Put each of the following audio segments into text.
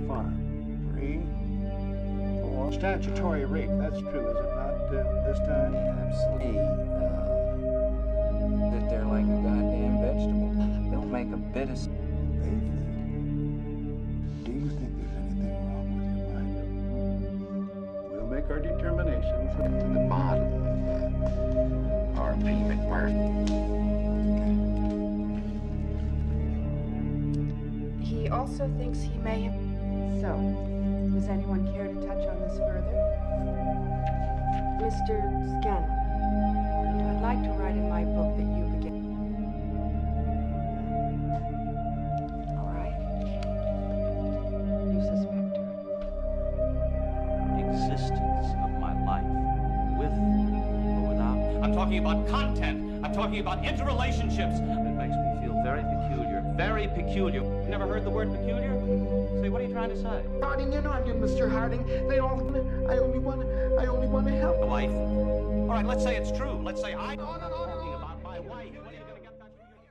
farm. 3, 4. Statutory rape, that's true, is it not, this time? Absolutely. That they're like a goddamn vegetable. They'll make a bit of... They think. Do you think there's anything wrong with your mind? We'll make our determinations To the bottom of R.P. McMurphy. He also thinks he may have... So, does anyone care to touch on this further? Mr. Scanlon, I'd like to write in my book that you begin... All right. You suspect her. Existence of my life, with or without. I'm talking about content. I'm talking about interrelationships. It makes me feel very peculiar. Very peculiar. Never heard the word peculiar? Say, what are you trying to say? Harding in on you, Mr. Harding. I only want to help. Wife. All right, let's say it's true. Let's say I'm talking about my wife. What are you going to get that from your head?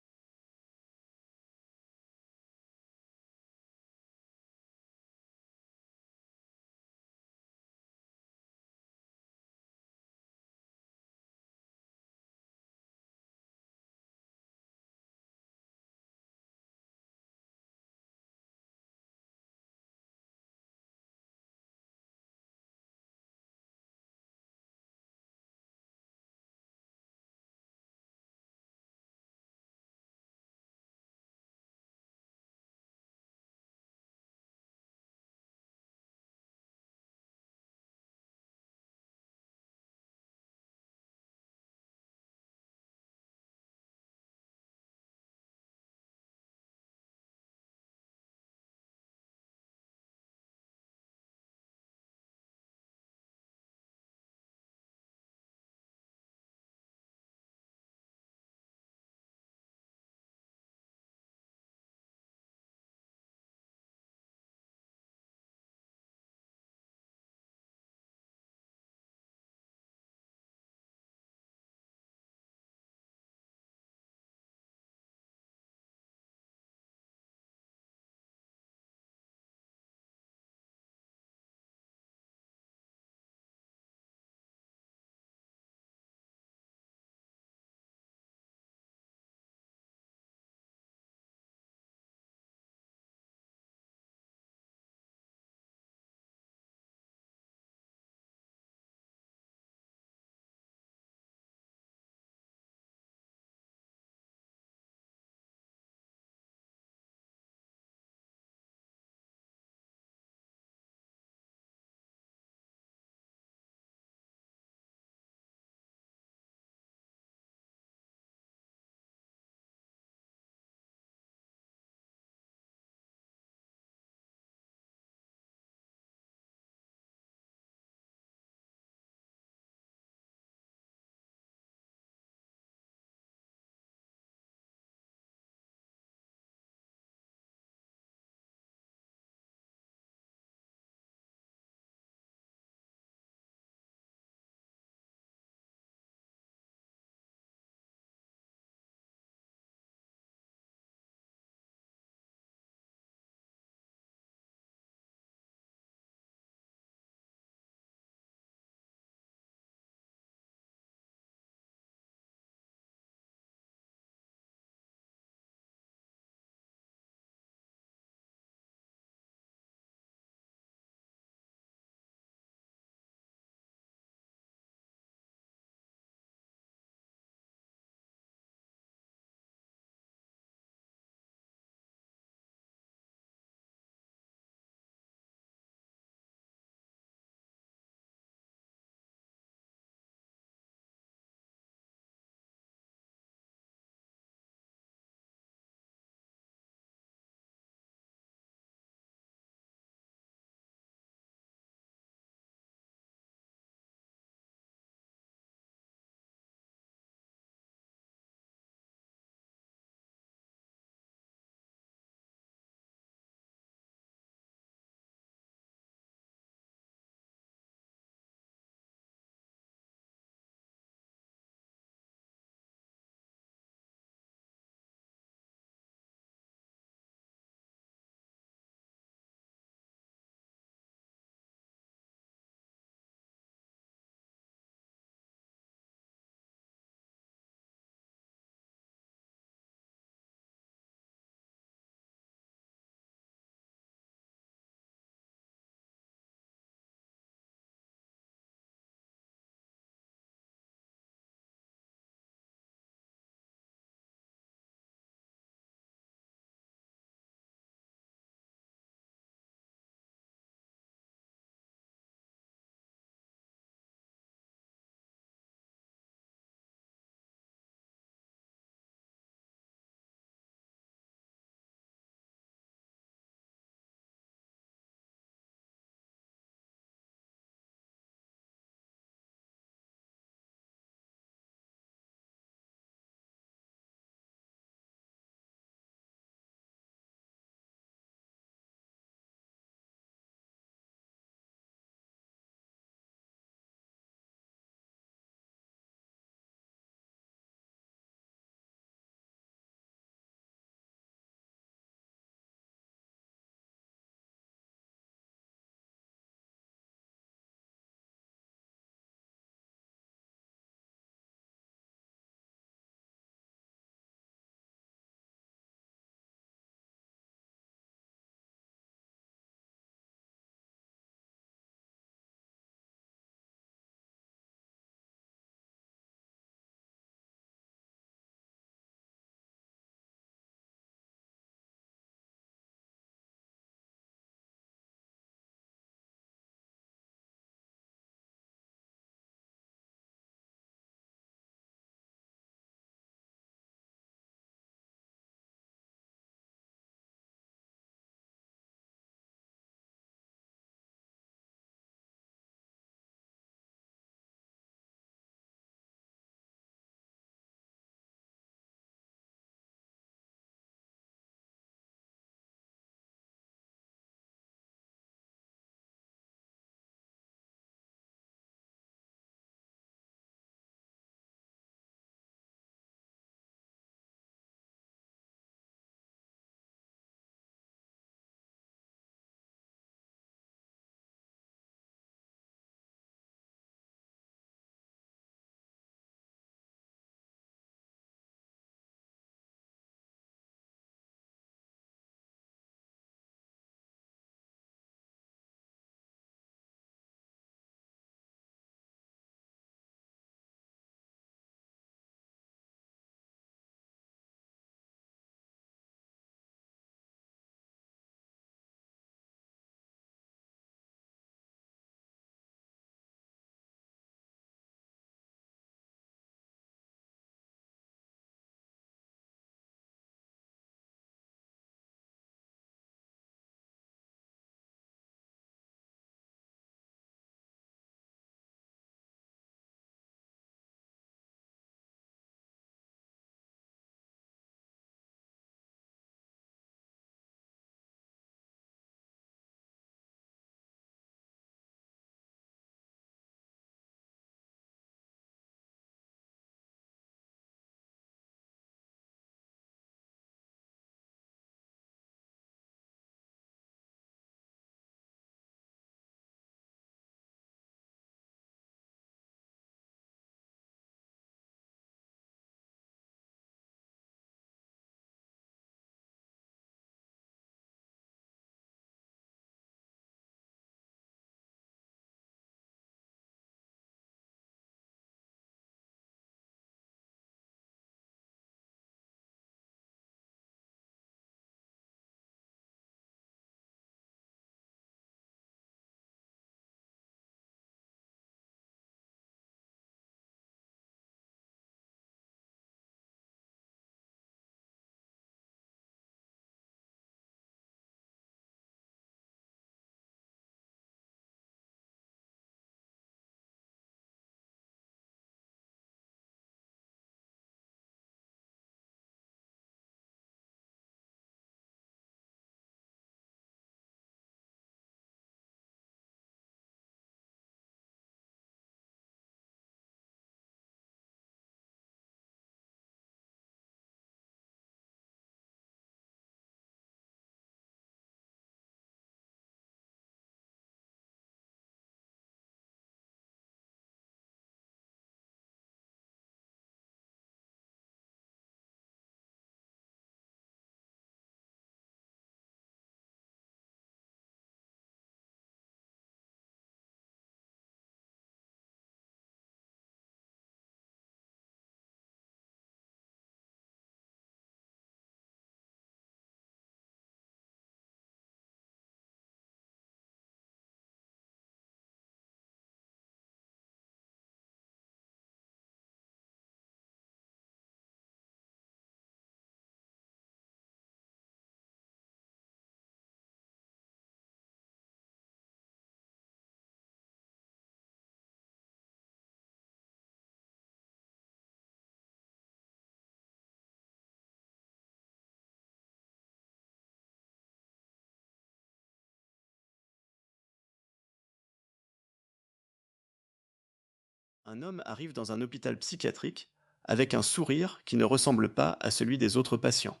Un homme arrive dans un hôpital psychiatrique avec un sourire qui ne ressemble pas à celui des autres patients.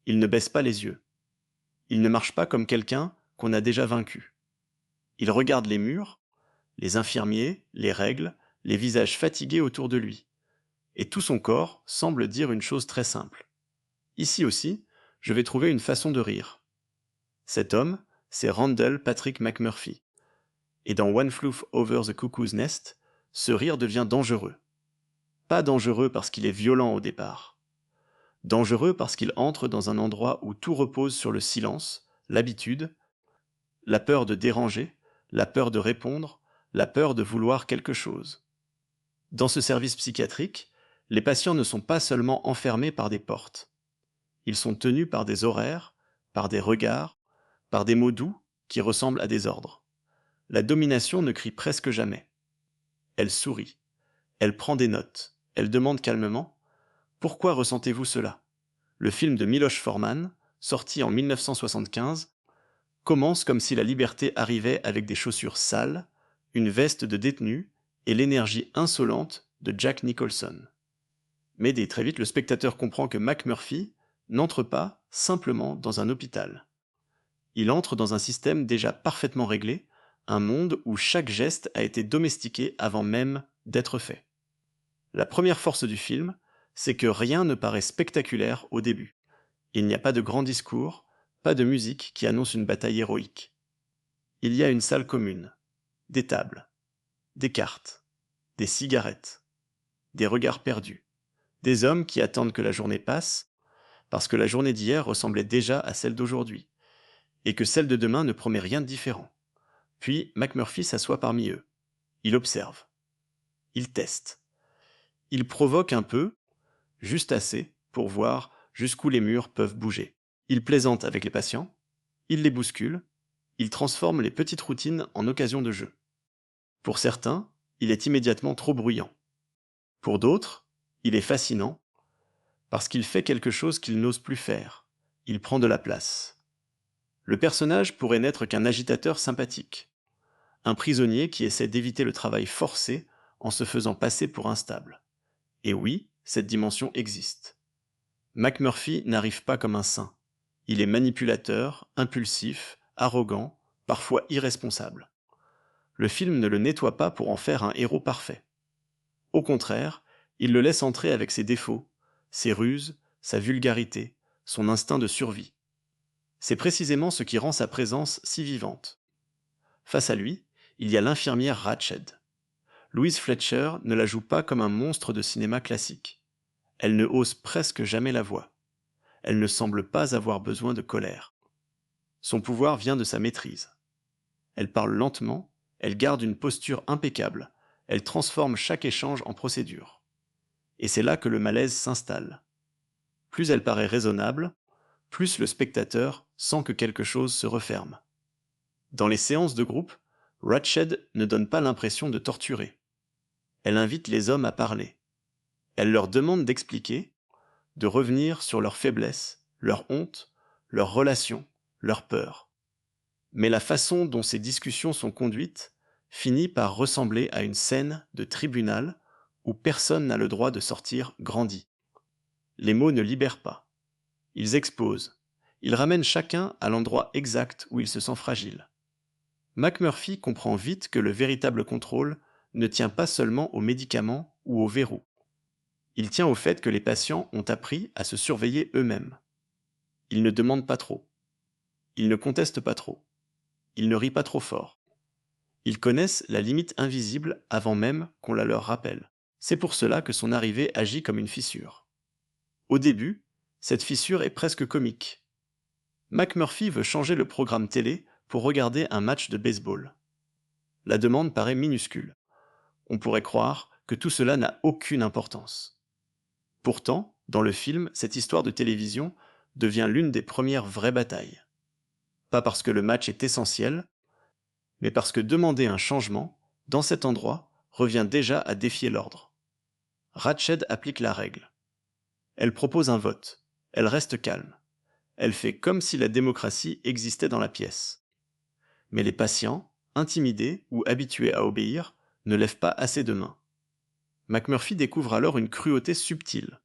Il ne baisse pas les yeux. Il ne marche pas comme quelqu'un qu'on a déjà vaincu. Il regarde les murs, les infirmiers, les règles, les visages fatigués autour de lui. Et tout son corps semble dire une chose très simple. Ici aussi, je vais trouver une façon de rire. Cet homme, c'est Randall Patrick McMurphy. Et dans One Flew Over the Cuckoo's Nest, ce rire devient dangereux. Pas dangereux parce qu'il est violent au départ. Dangereux parce qu'il entre dans un endroit où tout repose sur le silence, l'habitude, la peur de déranger, la peur de répondre, la peur de vouloir quelque chose. Dans ce service psychiatrique, les patients ne sont pas seulement enfermés par des portes. Ils sont tenus par des horaires, par des regards, par des mots doux qui ressemblent à des ordres. La domination ne crie presque jamais. Elle sourit. Elle prend des notes. Elle demande calmement « Pourquoi ressentez-vous cela ?» Le film de Miloš Forman, sorti en 1975, commence comme si la liberté arrivait avec des chaussures sales, une veste de détenu et l'énergie insolente de Jack Nicholson. Mais dès très vite, le spectateur comprend que McMurphy n'entre pas simplement dans un hôpital. Il entre dans un système déjà parfaitement réglé, un monde où chaque geste a été domestiqué avant même d'être fait. La première force du film, c'est que rien ne paraît spectaculaire au début. Il n'y a pas de grand discours, pas de musique qui annonce une bataille héroïque. Il y a une salle commune, des tables, des cartes, des cigarettes, des regards perdus, des hommes qui attendent que la journée passe, parce que la journée d'hier ressemblait déjà à celle d'aujourd'hui, et que celle de demain ne promet rien de différent. Puis McMurphy s'assoit parmi eux. Il observe. Il teste. Il provoque un peu, juste assez, pour voir jusqu'où les murs peuvent bouger. Il plaisante avec les patients, il les bouscule, il transforme les petites routines en occasion de jeu. Pour certains, il est immédiatement trop bruyant. Pour d'autres, il est fascinant, parce qu'il fait quelque chose qu'il n'ose plus faire. Il prend de la place. Le personnage pourrait n'être qu'un agitateur sympathique, un prisonnier qui essaie d'éviter le travail forcé en se faisant passer pour instable. Et oui, cette dimension existe. McMurphy n'arrive pas comme un saint. Il est manipulateur, impulsif, arrogant, parfois irresponsable. Le film ne le nettoie pas pour en faire un héros parfait. Au contraire, il le laisse entrer avec ses défauts, ses ruses, sa vulgarité, son instinct de survie. C'est précisément ce qui rend sa présence si vivante. Face à lui, il y a l'infirmière Ratched. Louise Fletcher ne la joue pas comme un monstre de cinéma classique. Elle ne hausse presque jamais la voix. Elle ne semble pas avoir besoin de colère. Son pouvoir vient de sa maîtrise. Elle parle lentement, elle garde une posture impeccable, elle transforme chaque échange en procédure. Et c'est là que le malaise s'installe. Plus elle paraît raisonnable, plus le spectateur sent que quelque chose se referme. Dans les séances de groupe, Ratched ne donne pas l'impression de torturer. Elle invite les hommes à parler. Elle leur demande d'expliquer, de revenir sur leurs faiblesses, leur honte, leurs relations, leurs peurs. Mais la façon dont ces discussions sont conduites finit par ressembler à une scène de tribunal où personne n'a le droit de sortir grandi. Les mots ne libèrent pas. Ils exposent. Ils ramènent chacun à l'endroit exact où il se sent fragile. McMurphy comprend vite que le véritable contrôle ne tient pas seulement aux médicaments ou aux verrous. Il tient au fait que les patients ont appris à se surveiller eux-mêmes. Ils ne demandent pas trop. Ils ne contestent pas trop. Ils ne rient pas trop fort. Ils connaissent la limite invisible avant même qu'on la leur rappelle. C'est pour cela que son arrivée agit comme une fissure. Au début, cette fissure est presque comique. McMurphy veut changer le programme télé pour regarder un match de baseball. La demande paraît minuscule. On pourrait croire que tout cela n'a aucune importance. Pourtant, dans le film, cette histoire de télévision devient l'une des premières vraies batailles. Pas parce que le match est essentiel, mais parce que demander un changement, dans cet endroit, revient déjà à défier l'ordre. Ratched applique la règle. Elle propose un vote. Elle reste calme. Elle fait comme si la démocratie existait dans la pièce. Mais les patients, intimidés ou habitués à obéir, ne lèvent pas assez de mains. McMurphy découvre alors une cruauté subtile.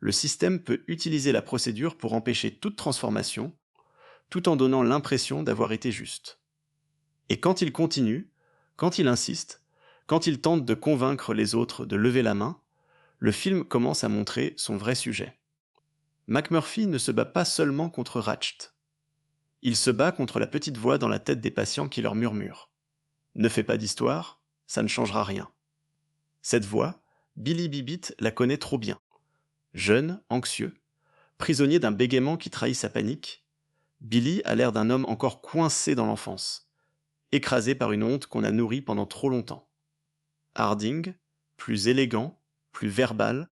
Le système peut utiliser la procédure pour empêcher toute transformation, tout en donnant l'impression d'avoir été juste. Et quand il continue, quand il insiste, quand il tente de convaincre les autres de lever la main, le film commence à montrer son vrai sujet. McMurphy ne se bat pas seulement contre Ratched. Il se bat contre la petite voix dans la tête des patients qui leur murmure « Ne fais pas d'histoire, ça ne changera rien ». Cette voix, Billy Bibbit la connaît trop bien. Jeune, anxieux, prisonnier d'un bégaiement qui trahit sa panique, Billy a l'air d'un homme encore coincé dans l'enfance, écrasé par une honte qu'on a nourrie pendant trop longtemps. Harding, plus élégant, plus verbal,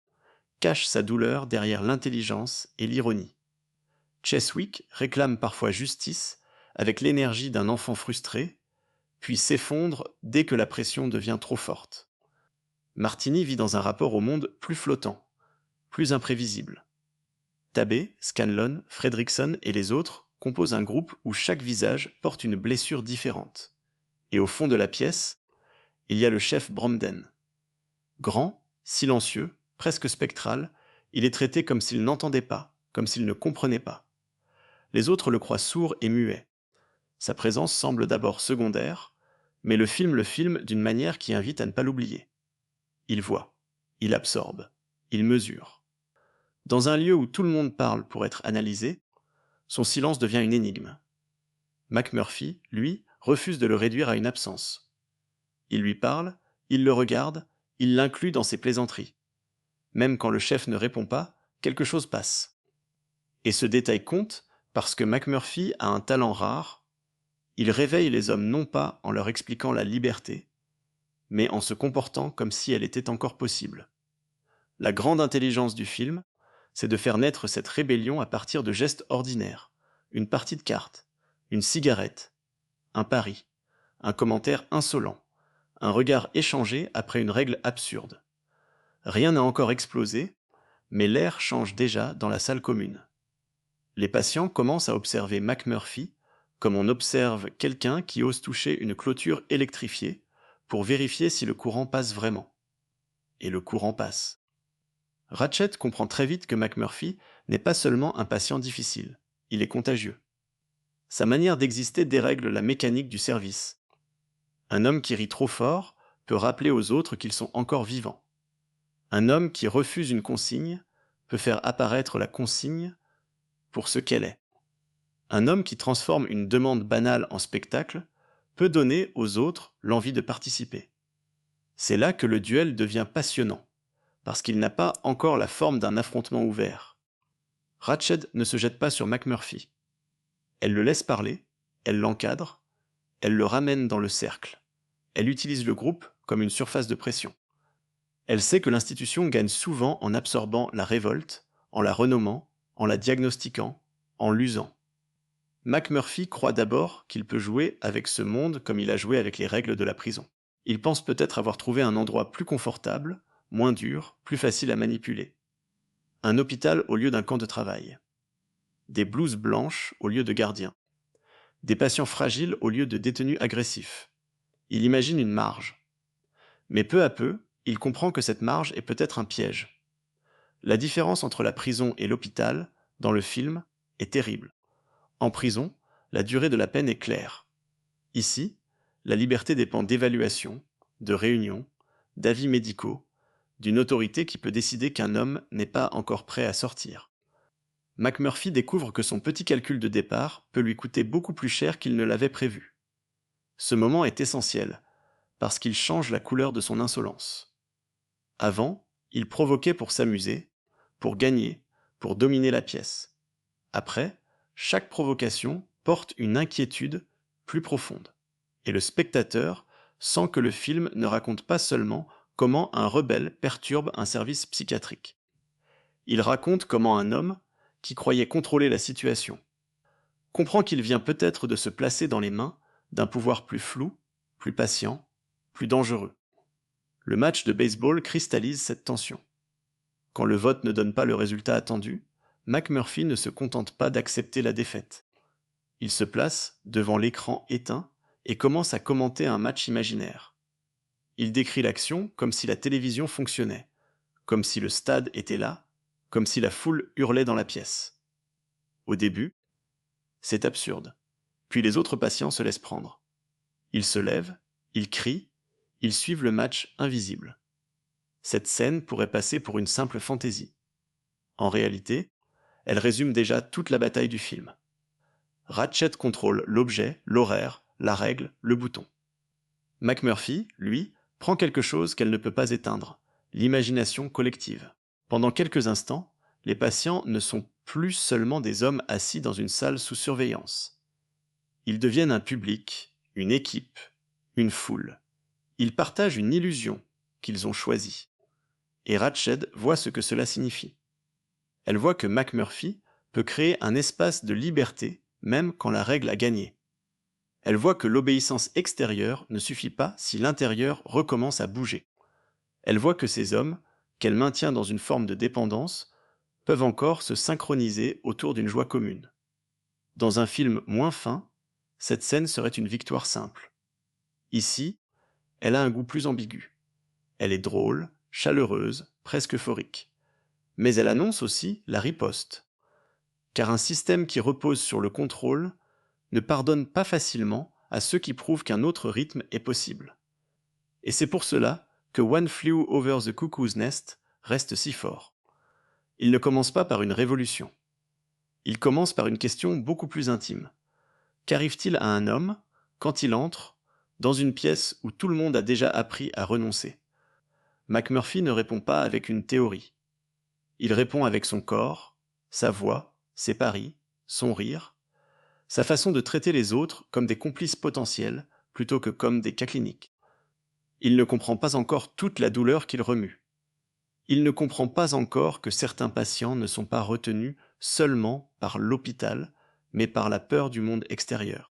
cache sa douleur derrière l'intelligence et l'ironie. Cheswick réclame parfois justice avec l'énergie d'un enfant frustré, puis s'effondre dès que la pression devient trop forte. Martini vit dans un rapport au monde plus flottant, plus imprévisible. Tabé, Scanlon, Fredrickson et les autres composent un groupe où chaque visage porte une blessure différente. Et au fond de la pièce, il y a le chef Bromden. Grand, silencieux, presque spectral, il est traité comme s'il n'entendait pas, comme s'il ne comprenait pas. Les autres le croient sourd et muet. Sa présence semble d'abord secondaire, mais le filme d'une manière qui invite à ne pas l'oublier. Il voit, il absorbe, il mesure. Dans un lieu où tout le monde parle pour être analysé, son silence devient une énigme. McMurphy, lui, refuse de le réduire à une absence. Il lui parle, il le regarde, il l'inclut dans ses plaisanteries. Même quand le chef ne répond pas, quelque chose passe. Et ce détail compte parce que McMurphy a un talent rare. Il réveille les hommes non pas en leur expliquant la liberté, mais en se comportant comme si elle était encore possible. La grande intelligence du film, c'est de faire naître cette rébellion à partir de gestes ordinaires, une partie de cartes, une cigarette, un pari, un commentaire insolent, un regard échangé après une règle absurde. Rien n'a encore explosé, mais l'air change déjà dans la salle commune. Les patients commencent à observer McMurphy comme on observe quelqu'un qui ose toucher une clôture électrifiée pour vérifier si le courant passe vraiment. Et le courant passe. Ratched comprend très vite que McMurphy n'est pas seulement un patient difficile, il est contagieux. Sa manière d'exister dérègle la mécanique du service. Un homme qui rit trop fort peut rappeler aux autres qu'ils sont encore vivants. Un homme qui refuse une consigne peut faire apparaître la consigne pour ce qu'elle est. Un homme qui transforme une demande banale en spectacle peut donner aux autres l'envie de participer. C'est là que le duel devient passionnant, parce qu'il n'a pas encore la forme d'un affrontement ouvert. Ratched ne se jette pas sur McMurphy. Elle le laisse parler, elle l'encadre, elle le ramène dans le cercle. Elle utilise le groupe comme une surface de pression. Elle sait que l'institution gagne souvent en absorbant la révolte, en la renommant, en la diagnostiquant, en l'usant. McMurphy croit d'abord qu'il peut jouer avec ce monde comme il a joué avec les règles de la prison. Il pense peut-être avoir trouvé un endroit plus confortable, moins dur, plus facile à manipuler. Un hôpital au lieu d'un camp de travail. Des blouses blanches au lieu de gardiens. Des patients fragiles au lieu de détenus agressifs. Il imagine une marge. Mais peu à peu, il comprend que cette marge est peut-être un piège. La différence entre la prison et l'hôpital, dans le film, est terrible. En prison, la durée de la peine est claire. Ici, la liberté dépend d'évaluations, de réunions, d'avis médicaux, d'une autorité qui peut décider qu'un homme n'est pas encore prêt à sortir. McMurphy découvre que son petit calcul de départ peut lui coûter beaucoup plus cher qu'il ne l'avait prévu. Ce moment est essentiel, parce qu'il change la couleur de son insolence. Avant, il provoquait pour s'amuser, pour gagner, pour dominer la pièce. Après, chaque provocation porte une inquiétude plus profonde. Et le spectateur sent que le film ne raconte pas seulement comment un rebelle perturbe un service psychiatrique. Il raconte comment un homme, qui croyait contrôler la situation, comprend qu'il vient peut-être de se placer dans les mains d'un pouvoir plus flou, plus patient, plus dangereux. Le match de baseball cristallise cette tension. Quand le vote ne donne pas le résultat attendu, McMurphy ne se contente pas d'accepter la défaite. Il se place devant l'écran éteint et commence à commenter un match imaginaire. il décrit l'action comme si la télévision fonctionnait, comme si le stade était là, comme si la foule hurlait dans la pièce. Au début, c'est absurde. Puis les autres patients se laissent prendre. Ils se lèvent, ils crient, ils suivent le match invisible. Cette scène pourrait passer pour une simple fantaisie. En réalité, elle résume déjà toute la bataille du film. Ratched contrôle l'objet, l'horaire, la règle, le bouton. McMurphy, lui, prend quelque chose qu'elle ne peut pas éteindre, l'imagination collective. Pendant quelques instants, les patients ne sont plus seulement des hommes assis dans une salle sous surveillance. Ils deviennent un public, une équipe, une foule. Ils partagent une illusion qu'ils ont choisie. Et Ratched voit ce que cela signifie. Elle voit que McMurphy peut créer un espace de liberté même quand la règle a gagné. Elle voit que l'obéissance extérieure ne suffit pas si l'intérieur recommence à bouger. Elle voit que ces hommes, qu'elle maintient dans une forme de dépendance, peuvent encore se synchroniser autour d'une joie commune. Dans un film moins fin, cette scène serait une victoire simple. Ici, elle a un goût plus ambigu. Elle est drôle, chaleureuse, presque euphorique. Mais elle annonce aussi la riposte. Car un système qui repose sur le contrôle ne pardonne pas facilement à ceux qui prouvent qu'un autre rythme est possible. Et c'est pour cela que One Flew Over the Cuckoo's Nest reste si fort. Il ne commence pas par une révolution. Il commence par une question beaucoup plus intime. Qu'arrive-t-il à un homme quand il entre dans une pièce où tout le monde a déjà appris à renoncer? McMurphy ne répond pas avec une théorie. Il répond avec son corps, sa voix, ses paris, son rire, sa façon de traiter les autres comme des complices potentiels plutôt que comme des cas cliniques. Il ne comprend pas encore toute la douleur qu'il remue. Il ne comprend pas encore que certains patients ne sont pas retenus seulement par l'hôpital, mais par la peur du monde extérieur.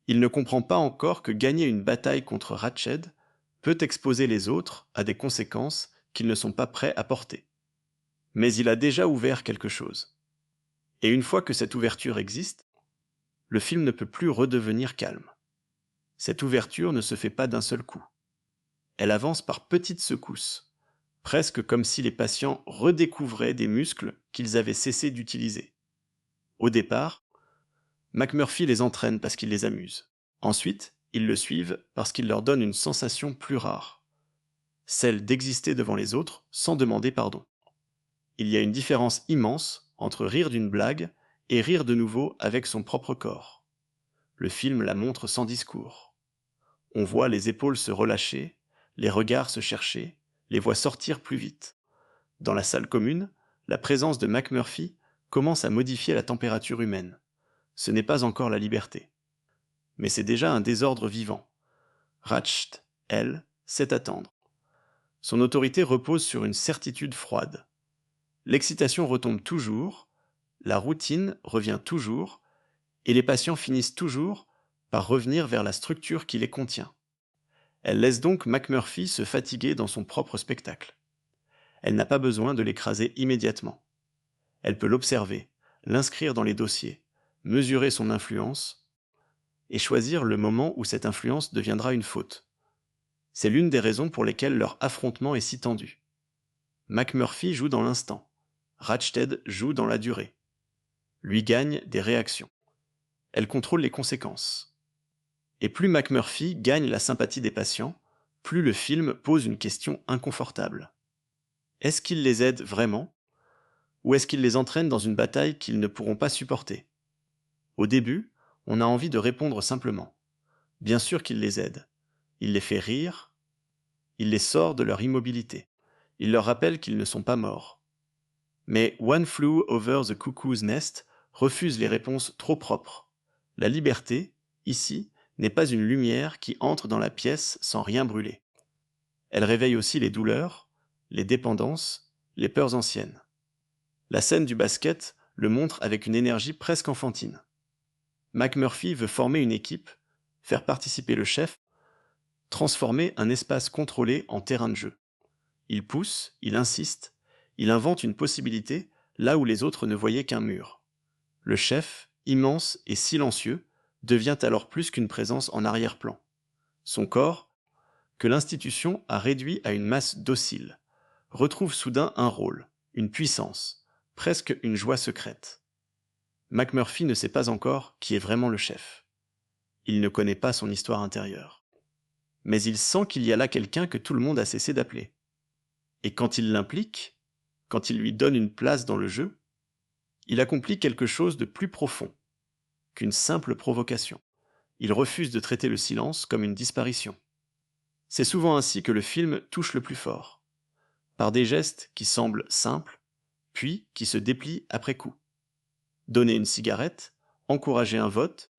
Il ne comprend pas encore que gagner une bataille contre Ratched peut exposer les autres à des conséquences qu'ils ne sont pas prêts à porter. Mais il a déjà ouvert quelque chose. Et une fois que cette ouverture existe, le film ne peut plus redevenir calme. Cette ouverture ne se fait pas d'un seul coup. Elle avance par petites secousses, presque comme si les patients redécouvraient des muscles qu'ils avaient cessé d'utiliser. Au départ, McMurphy les entraîne parce qu'il les amuse. Ensuite, ils le suivent parce qu'il leur donne une sensation plus rare, celle d'exister devant les autres sans demander pardon. Il y a une différence immense entre rire d'une blague et rire de nouveau avec son propre corps. Le film la montre sans discours. On voit les épaules se relâcher, les regards se chercher, les voix sortir plus vite. Dans la salle commune, la présence de McMurphy commence à modifier la température humaine. Ce n'est pas encore la liberté. Mais c'est déjà un désordre vivant. Ratched, elle, sait attendre. Son autorité repose sur une certitude froide. L'excitation retombe toujours, la routine revient toujours, et les patients finissent toujours par revenir vers la structure qui les contient. Elle laisse donc McMurphy se fatiguer dans son propre spectacle. Elle n'a pas besoin de l'écraser immédiatement. Elle peut l'observer, l'inscrire dans les dossiers, mesurer son influence et choisir le moment où cette influence deviendra une faute. C'est l'une des raisons pour lesquelles leur affrontement est si tendu. McMurphy joue dans l'instant, Ratched joue dans la durée. Lui gagne des réactions. Elle contrôle les conséquences. Et plus McMurphy gagne la sympathie des patients, plus le film pose une question inconfortable. Est-ce qu'il les aide vraiment? Ou est-ce qu'il les entraîne dans une bataille qu'ils ne pourront pas supporter? Au début, on a envie de répondre simplement. Bien sûr qu'il les aide. Il les fait rire. Il les sort de leur immobilité. Il leur rappelle qu'ils ne sont pas morts. Mais One Flew Over the Cuckoo's Nest refuse les réponses trop propres. La liberté, ici, n'est pas une lumière qui entre dans la pièce sans rien brûler. Elle réveille aussi les douleurs, les dépendances, les peurs anciennes. La scène du basket le montre avec une énergie presque enfantine. McMurphy veut former une équipe, faire participer le chef, transformer un espace contrôlé en terrain de jeu. Il pousse, il insiste, il invente une possibilité là où les autres ne voyaient qu'un mur. Le chef, immense et silencieux, devient alors plus qu'une présence en arrière-plan. Son corps, que l'institution a réduit à une masse docile, retrouve soudain un rôle, une puissance, presque une joie secrète. McMurphy ne sait pas encore qui est vraiment le chef. Il ne connaît pas son histoire intérieure. Mais il sent qu'il y a là quelqu'un que tout le monde a cessé d'appeler. Et quand il l'implique, quand il lui donne une place dans le jeu, il accomplit quelque chose de plus profond qu'une simple provocation. Il refuse de traiter le silence comme une disparition. C'est souvent ainsi que le film touche le plus fort, par des gestes qui semblent simples, puis qui se déplient après coup. Donner une cigarette, encourager un vote,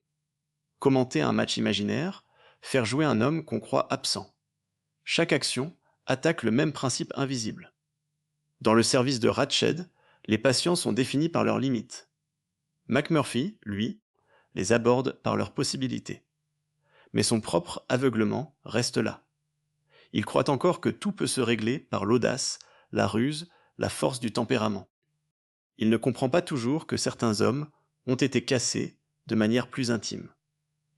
commenter un match imaginaire, faire jouer un homme qu'on croit absent. Chaque action attaque le même principe invisible. Dans le service de Ratched, les patients sont définis par leurs limites. McMurphy, lui, les aborde par leurs possibilités. Mais son propre aveuglement reste là. Il croit encore que tout peut se régler par l'audace, la ruse, la force du tempérament. Il ne comprend pas toujours que certains hommes ont été cassés de manière plus intime.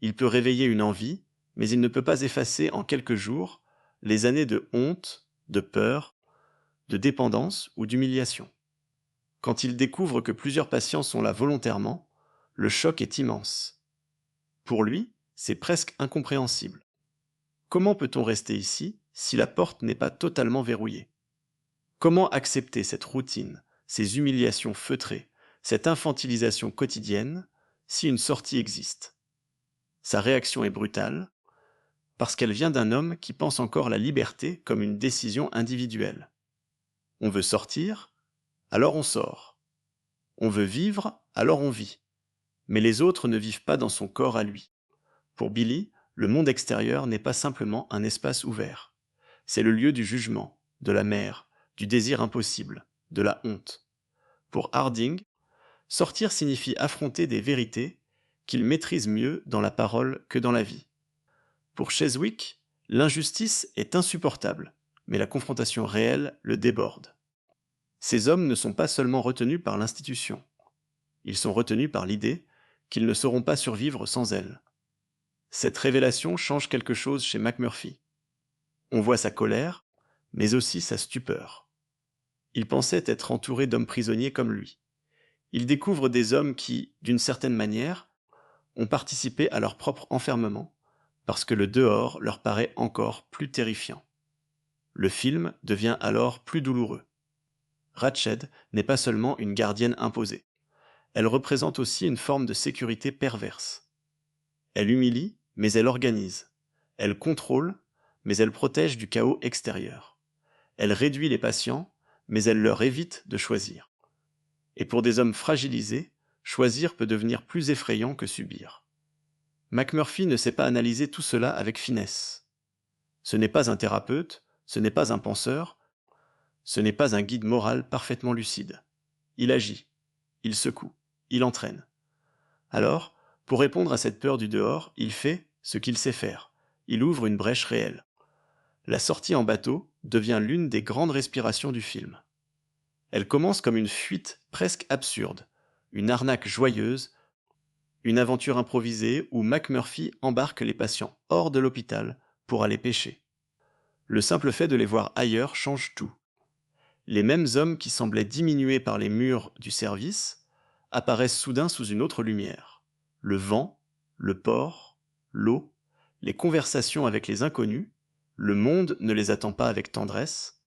Il peut réveiller une envie, mais il ne peut pas effacer en quelques jours les années de honte, de peur, de dépendance ou d'humiliation. Quand il découvre que plusieurs patients sont là volontairement, le choc est immense. Pour lui, c'est presque incompréhensible. Comment peut-on rester ici si la porte n'est pas totalement verrouillée? Comment accepter cette routine, ces humiliations feutrées, cette infantilisation quotidienne, si une sortie existe? Sa réaction est brutale, parce qu'elle vient d'un homme qui pense encore la liberté comme une décision individuelle. On veut sortir, alors on sort. On veut vivre, alors on vit. Mais les autres ne vivent pas dans son corps à lui. Pour Billy, le monde extérieur n'est pas simplement un espace ouvert. C'est le lieu du jugement, de la mer, du désir impossible, de la honte. Pour Harding, sortir signifie affronter des vérités qu'il maîtrise mieux dans la parole que dans la vie. Pour Cheswick, l'injustice est insupportable, mais la confrontation réelle le déborde. Ces hommes ne sont pas seulement retenus par l'institution. Ils sont retenus par l'idée qu'ils ne sauront pas survivre sans elle. Cette révélation change quelque chose chez McMurphy. On voit sa colère, mais aussi sa stupeur. Il pensait être entouré d'hommes prisonniers comme lui. Il découvre des hommes qui, d'une certaine manière, ont participé à leur propre enfermement, parce que le dehors leur paraît encore plus terrifiant. Le film devient alors plus douloureux. Ratched n'est pas seulement une gardienne imposée. Elle représente aussi une forme de sécurité perverse. Elle humilie, mais elle organise. Elle contrôle, mais elle protège du chaos extérieur. Elle réduit les patients, mais elle leur évite de choisir. Et pour des hommes fragilisés, choisir peut devenir plus effrayant que subir. McMurphy ne sait pas analyser tout cela avec finesse. Ce n'est pas un thérapeute, ce n'est pas un penseur, ce n'est pas un guide moral parfaitement lucide. Il agit, il secoue, il entraîne. Alors, pour répondre à cette peur du dehors, il fait ce qu'il sait faire. Il ouvre une brèche réelle. La sortie en bateau devient l'une des grandes respirations du film. Elle commence comme une fuite presque absurde, une arnaque joyeuse, une aventure improvisée où McMurphy embarque les patients hors de l'hôpital pour aller pêcher. Le simple fait de les voir ailleurs change tout. Les mêmes hommes qui semblaient diminués par les murs du service apparaissent soudain sous une autre lumière. Le vent, le port, l'eau, les conversations avec les inconnus, le monde ne les attend pas avec tendresse,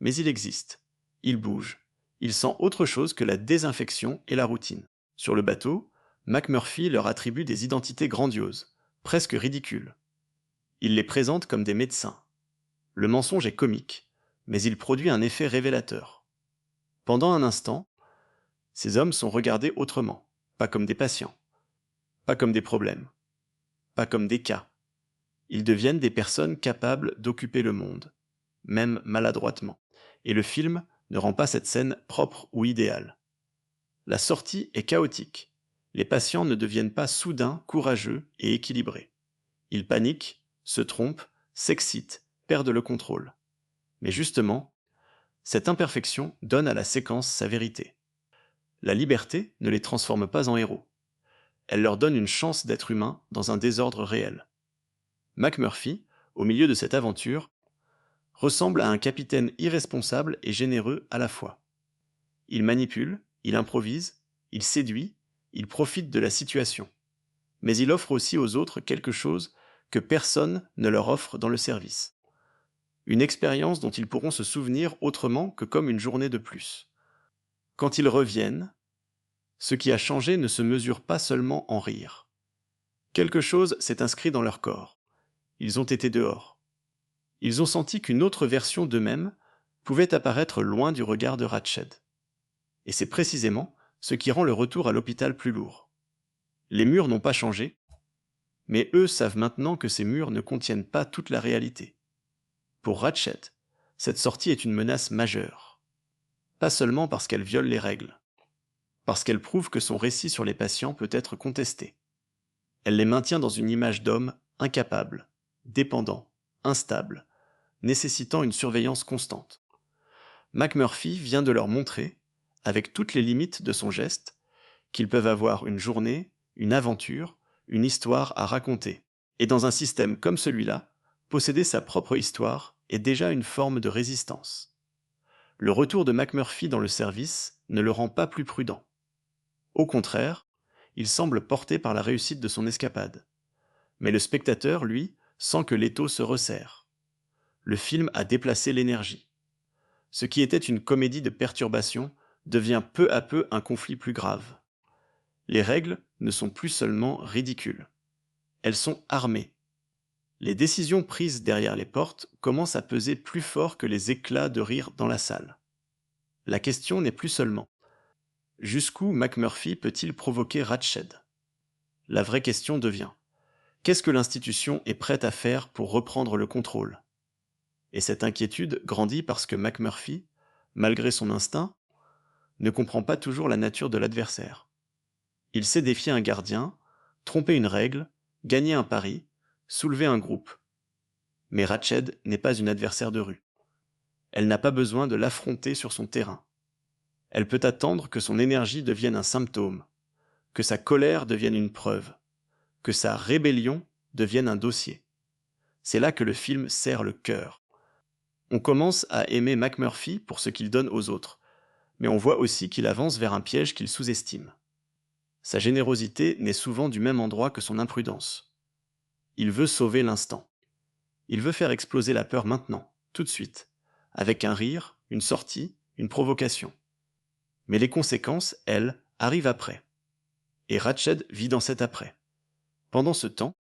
mais il existe, il bouge, il sent autre chose que la désinfection et la routine. Sur le bateau, McMurphy leur attribue des identités grandioses, presque ridicules. Il les présente comme des médecins. Le mensonge est comique, mais il produit un effet révélateur. Pendant un instant, ces hommes sont regardés autrement, pas comme des patients, pas comme des problèmes, pas comme des cas. Ils deviennent des personnes capables d'occuper le monde, même maladroitement, et le film ne rend pas cette scène propre ou idéale. La sortie est chaotique. Les patients ne deviennent pas soudain courageux et équilibrés. Ils paniquent, se trompent, s'excitent, perdent le contrôle. Mais justement, cette imperfection donne à la séquence sa vérité. La liberté ne les transforme pas en héros. Elle leur donne une chance d'être humains dans un désordre réel. McMurphy au milieu de cette aventure, ressemble à un capitaine irresponsable et généreux à la fois. Il manipule, il improvise, il séduit, il profite de la situation. Mais il offre aussi aux autres quelque chose que personne ne leur offre dans le service. Une expérience dont ils pourront se souvenir autrement que comme une journée de plus. Quand ils reviennent, ce qui a changé ne se mesure pas seulement en rire. Quelque chose s'est inscrit dans leur corps. Ils ont été dehors. Ils ont senti qu'une autre version d'eux-mêmes pouvait apparaître loin du regard de Ratched. Et c'est précisément ce qui rend le retour à l'hôpital plus lourd. Les murs n'ont pas changé, mais eux savent maintenant que ces murs ne contiennent pas toute la réalité. Pour Ratched, cette sortie est une menace majeure. Pas seulement parce qu'elle viole les règles, parce qu'elle prouve que son récit sur les patients peut être contesté. Elle les maintient dans une image d'homme incapable, dépendant, instable, nécessitant une surveillance constante. McMurphy vient de leur montrer, avec toutes les limites de son geste, qu'ils peuvent avoir une journée, une aventure, une histoire à raconter. Et dans un système comme celui-là, posséder sa propre histoire est déjà une forme de résistance. Le retour de McMurphy dans le service ne le rend pas plus prudent. Au contraire, il semble porté par la réussite de son escapade. Mais le spectateur, lui, sent que l'étau se resserre. Le film a déplacé l'énergie. Ce qui était une comédie de perturbation devient peu à peu un conflit plus grave. Les règles ne sont plus seulement ridicules. Elles sont armées. Les décisions prises derrière les portes commencent à peser plus fort que les éclats de rire dans la salle. La question n'est plus seulement « Jusqu'où McMurphy peut-il provoquer Ratched ?» La vraie question devient « Qu'est-ce que l'institution est prête à faire pour reprendre le contrôle ?» Et cette inquiétude grandit parce que McMurphy, malgré son instinct, ne comprend pas toujours la nature de l'adversaire. Il sait défier un gardien, tromper une règle, gagner un pari, soulever un groupe. Mais Ratched n'est pas une adversaire de rue. Elle n'a pas besoin de l'affronter sur son terrain. Elle peut attendre que son énergie devienne un symptôme, que sa colère devienne une preuve, que sa rébellion devienne un dossier. C'est là que le film serre le cœur. On commence à aimer McMurphy pour ce qu'il donne aux autres, mais on voit aussi qu'il avance vers un piège qu'il sous-estime. Sa générosité n'est souvent du même endroit que son imprudence. Il veut sauver l'instant. Il veut faire exploser la peur maintenant, tout de suite, avec un rire, une sortie, une provocation. Mais les conséquences, elles, arrivent après. Et Ratched vit dans cet après. Pendant ce temps,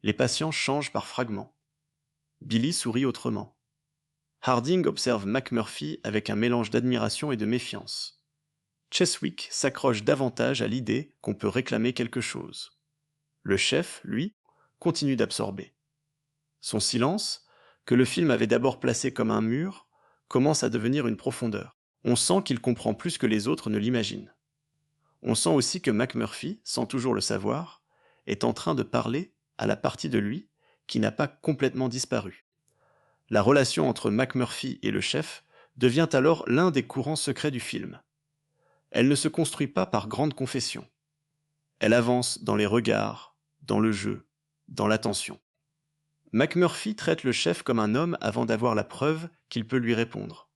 les patients changent par fragments. Billy sourit autrement. Harding observe McMurphy avec un mélange d'admiration et de méfiance. Cheswick s'accroche davantage à l'idée qu'on peut réclamer quelque chose. Le chef, lui, continue d'absorber. Son silence, que le film avait d'abord placé comme un mur, commence à devenir une profondeur. On sent qu'il comprend plus que les autres ne l'imaginent. On sent aussi que McMurphy, sans toujours le savoir, est en train de parler à la partie de lui qui n'a pas complètement disparu. La relation entre McMurphy et le chef devient alors l'un des courants secrets du film. Elle ne se construit pas par grandes confessions. Elle avance dans les regards, dans le jeu, dans l'attention. McMurphy traite le chef comme un homme avant d'avoir la preuve qu'il peut lui répondre.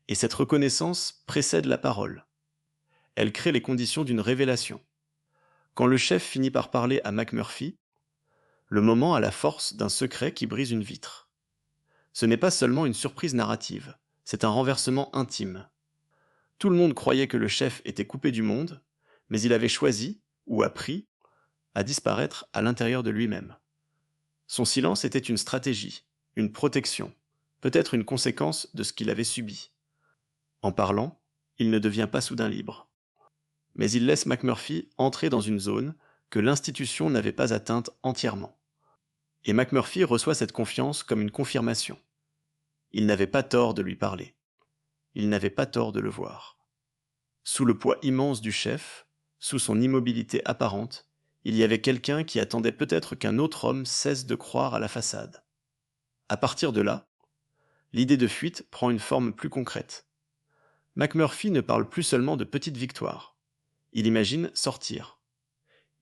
Et cette reconnaissance précède la parole. Elle crée les conditions d'une révélation. Quand le chef finit par parler à McMurphy, le moment a la force d'un secret qui brise une vitre. Ce n'est pas seulement une surprise narrative, c'est un renversement intime. Tout le monde croyait que le chef était coupé du monde, mais il avait choisi, ou appris, à disparaître à l'intérieur de lui-même. Son silence était une stratégie, une protection, peut-être une conséquence de ce qu'il avait subi. En parlant, il ne devient pas soudain libre. Mais il laisse McMurphy entrer dans une zone que l'institution n'avait pas atteinte entièrement. Et McMurphy reçoit cette confiance comme une confirmation. Il n'avait pas tort de lui parler. Il n'avait pas tort de le voir. Sous le poids immense du chef, sous son immobilité apparente, il y avait quelqu'un qui attendait peut-être qu'un autre homme cesse de croire à la façade. À partir de là, l'idée de fuite prend une forme plus concrète. McMurphy ne parle plus seulement de petites victoires. Il imagine sortir.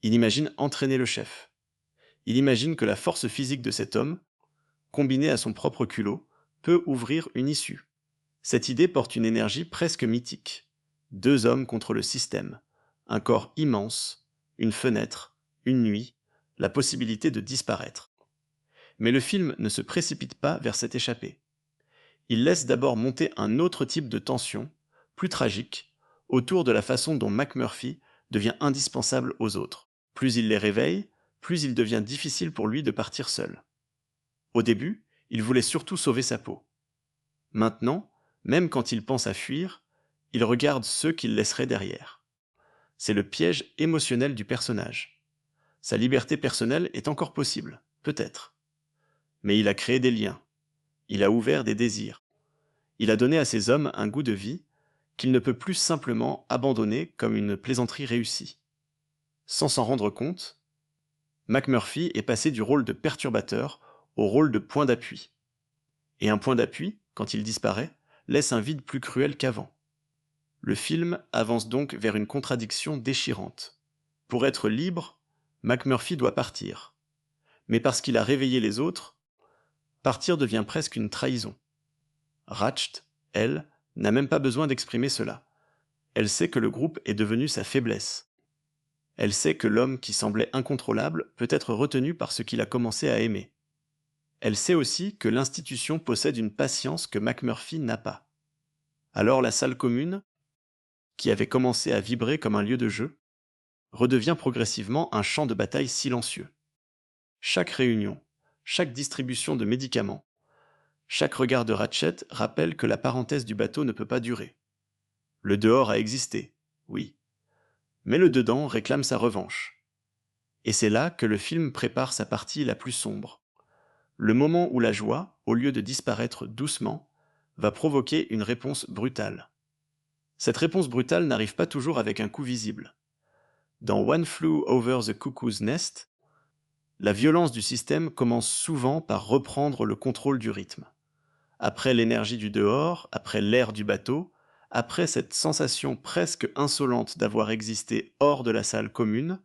Il imagine entraîner le chef. Il imagine que la force physique de cet homme, combinée à son propre culot, peut ouvrir une issue. Cette idée porte une énergie presque mythique. 2 hommes contre le système, un corps immense, une fenêtre, une nuit, la possibilité de disparaître. Mais le film ne se précipite pas vers cette échappée. Il laisse d'abord monter un autre type de tension, plus tragique, autour de la façon dont McMurphy devient indispensable aux autres. Plus il les réveille, plus il devient difficile pour lui de partir seul. Au début, il voulait surtout sauver sa peau. Maintenant, même quand il pense à fuir, il regarde ceux qu'il laisserait derrière. C'est le piège émotionnel du personnage. Sa liberté personnelle est encore possible, peut-être. Mais il a créé des liens. Il a ouvert des désirs. Il a donné à ces hommes un goût de vie qu'il ne peut plus simplement abandonner comme une plaisanterie réussie. Sans s'en rendre compte, McMurphy est passé du rôle de perturbateur au rôle de point d'appui. Et un point d'appui, quand il disparaît, laisse un vide plus cruel qu'avant. Le film avance donc vers une contradiction déchirante. Pour être libre, McMurphy doit partir. Mais parce qu'il a réveillé les autres, partir devient presque une trahison. Ratched, elle, n'a même pas besoin d'exprimer cela. Elle sait que le groupe est devenu sa faiblesse. Elle sait que l'homme qui semblait incontrôlable peut être retenu par ce qu'il a commencé à aimer. Elle sait aussi que l'institution possède une patience que McMurphy n'a pas. Alors la salle commune, qui avait commencé à vibrer comme un lieu de jeu, redevient progressivement un champ de bataille silencieux. Chaque réunion, chaque distribution de médicaments, chaque regard de Ratched rappelle que la parenthèse du bateau ne peut pas durer. Le dehors a existé, oui, mais le dedans réclame sa revanche. Et c'est là que le film prépare sa partie la plus sombre. Le moment où la joie, au lieu de disparaître doucement, va provoquer une réponse brutale. Cette réponse brutale n'arrive pas toujours avec un coup visible. Dans One Flew Over the Cuckoo's Nest, la violence du système commence souvent par reprendre le contrôle du rythme. Après l'énergie du dehors, après l'air du bateau, après cette sensation presque insolente d'avoir existé hors de la salle commune,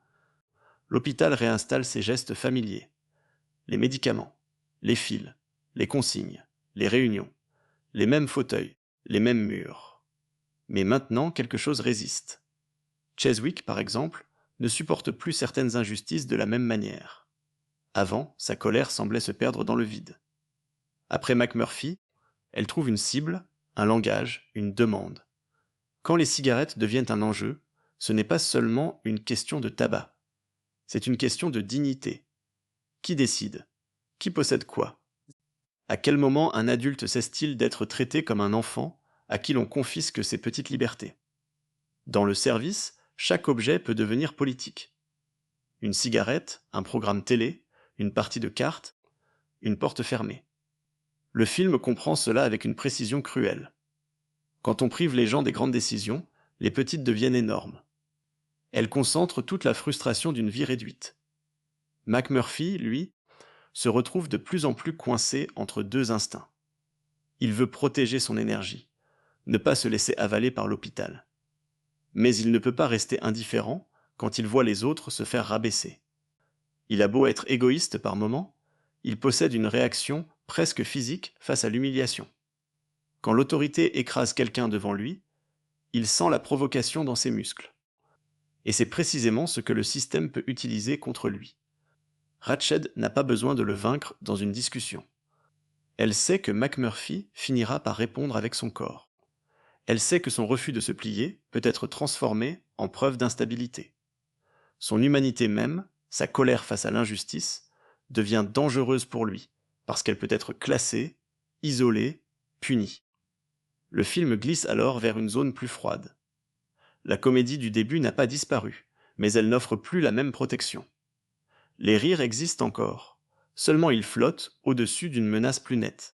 l'hôpital réinstalle ses gestes familiers. Les médicaments, les fils, les consignes, les réunions, les mêmes fauteuils, les mêmes murs. Mais maintenant, quelque chose résiste. Cheswick, par exemple, ne supporte plus certaines injustices de la même manière. Avant, sa colère semblait se perdre dans le vide. Après McMurphy, elle trouve une cible, un langage, une demande. Quand les cigarettes deviennent un enjeu, ce n'est pas seulement une question de tabac. C'est une question de dignité. Qui décide? Qui possède quoi? À quel moment un adulte cesse-t-il d'être traité comme un enfant à qui l'on confisque ses petites libertés? Dans le service, chaque objet peut devenir politique. Une cigarette, un programme télé, une partie de cartes, une porte fermée. Le film comprend cela avec une précision cruelle. Quand on prive les gens des grandes décisions, les petites deviennent énormes. Elles concentrent toute la frustration d'une vie réduite. McMurphy, lui, se retrouve de plus en plus coincé entre 2 instincts. Il veut protéger son énergie, ne pas se laisser avaler par l'hôpital. Mais il ne peut pas rester indifférent quand il voit les autres se faire rabaisser. Il a beau être égoïste par moments, il possède une réaction presque physique face à l'humiliation. Quand l'autorité écrase quelqu'un devant lui, il sent la provocation dans ses muscles. Et c'est précisément ce que le système peut utiliser contre lui. Ratched n'a pas besoin de le vaincre dans une discussion. Elle sait que McMurphy finira par répondre avec son corps. Elle sait que son refus de se plier peut être transformé en preuve d'instabilité. Son humanité même, sa colère face à l'injustice, devient dangereuse pour lui, parce qu'elle peut être classée, isolée, punie. Le film glisse alors vers une zone plus froide. La comédie du début n'a pas disparu, mais elle n'offre plus la même protection. Les rires existent encore, seulement ils flottent au-dessus d'une menace plus nette.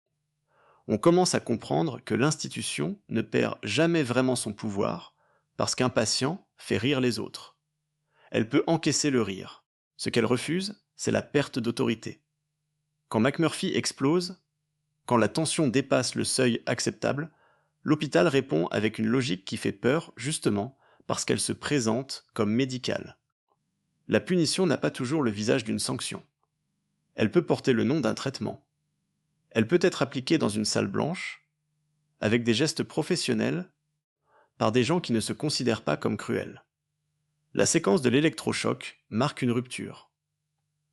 On commence à comprendre que l'institution ne perd jamais vraiment son pouvoir, parce qu'un patient fait rire les autres. Elle peut encaisser le rire. Ce qu'elle refuse, c'est la perte d'autorité. Quand McMurphy explose, quand la tension dépasse le seuil acceptable, l'hôpital répond avec une logique qui fait peur, justement, parce qu'elle se présente comme médicale. La punition n'a pas toujours le visage d'une sanction. Elle peut porter le nom d'un traitement. Elle peut être appliquée dans une salle blanche, avec des gestes professionnels, par des gens qui ne se considèrent pas comme cruels. La séquence de l'électrochoc marque une rupture.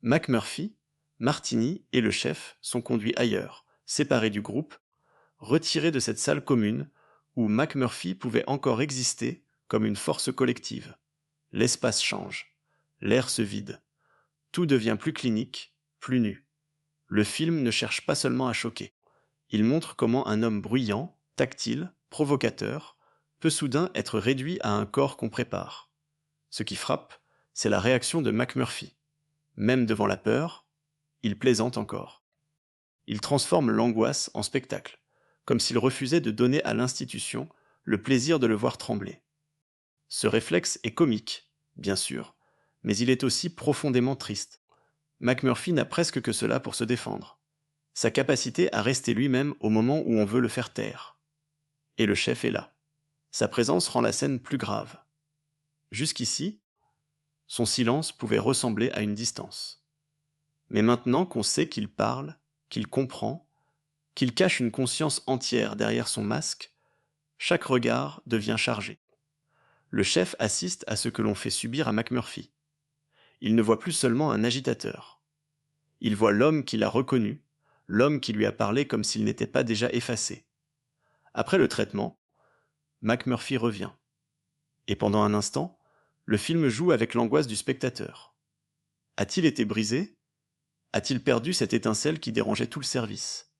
McMurphy, Martini et le chef sont conduits ailleurs, séparés du groupe, retirés de cette salle commune où McMurphy pouvait encore exister comme une force collective. L'espace change, l'air se vide, tout devient plus clinique, plus nu. Le film ne cherche pas seulement à choquer. Il montre comment un homme bruyant, tactile, provocateur, peut soudain être réduit à un corps qu'on prépare. Ce qui frappe, c'est la réaction de McMurphy. Même devant la peur, il plaisante encore. Il transforme l'angoisse en spectacle, comme s'il refusait de donner à l'institution le plaisir de le voir trembler. Ce réflexe est comique, bien sûr, mais il est aussi profondément triste. McMurphy n'a presque que cela pour se défendre. Sa capacité à rester lui-même au moment où on veut le faire taire. Et le chef est là. Sa présence rend la scène plus grave. Jusqu'ici, son silence pouvait ressembler à une distance. Mais maintenant qu'on sait qu'il parle, qu'il comprend, qu'il cache une conscience entière derrière son masque, chaque regard devient chargé. Le chef assiste à ce que l'on fait subir à McMurphy. Il ne voit plus seulement un agitateur. Il voit l'homme qu'il a reconnu, l'homme qui lui a parlé comme s'il n'était pas déjà effacé. Après le traitement, McMurphy revient. Et pendant un instant, le film joue avec l'angoisse du spectateur. A-t-il été brisé ? A-t-il perdu cette étincelle qui dérangeait tout le service ?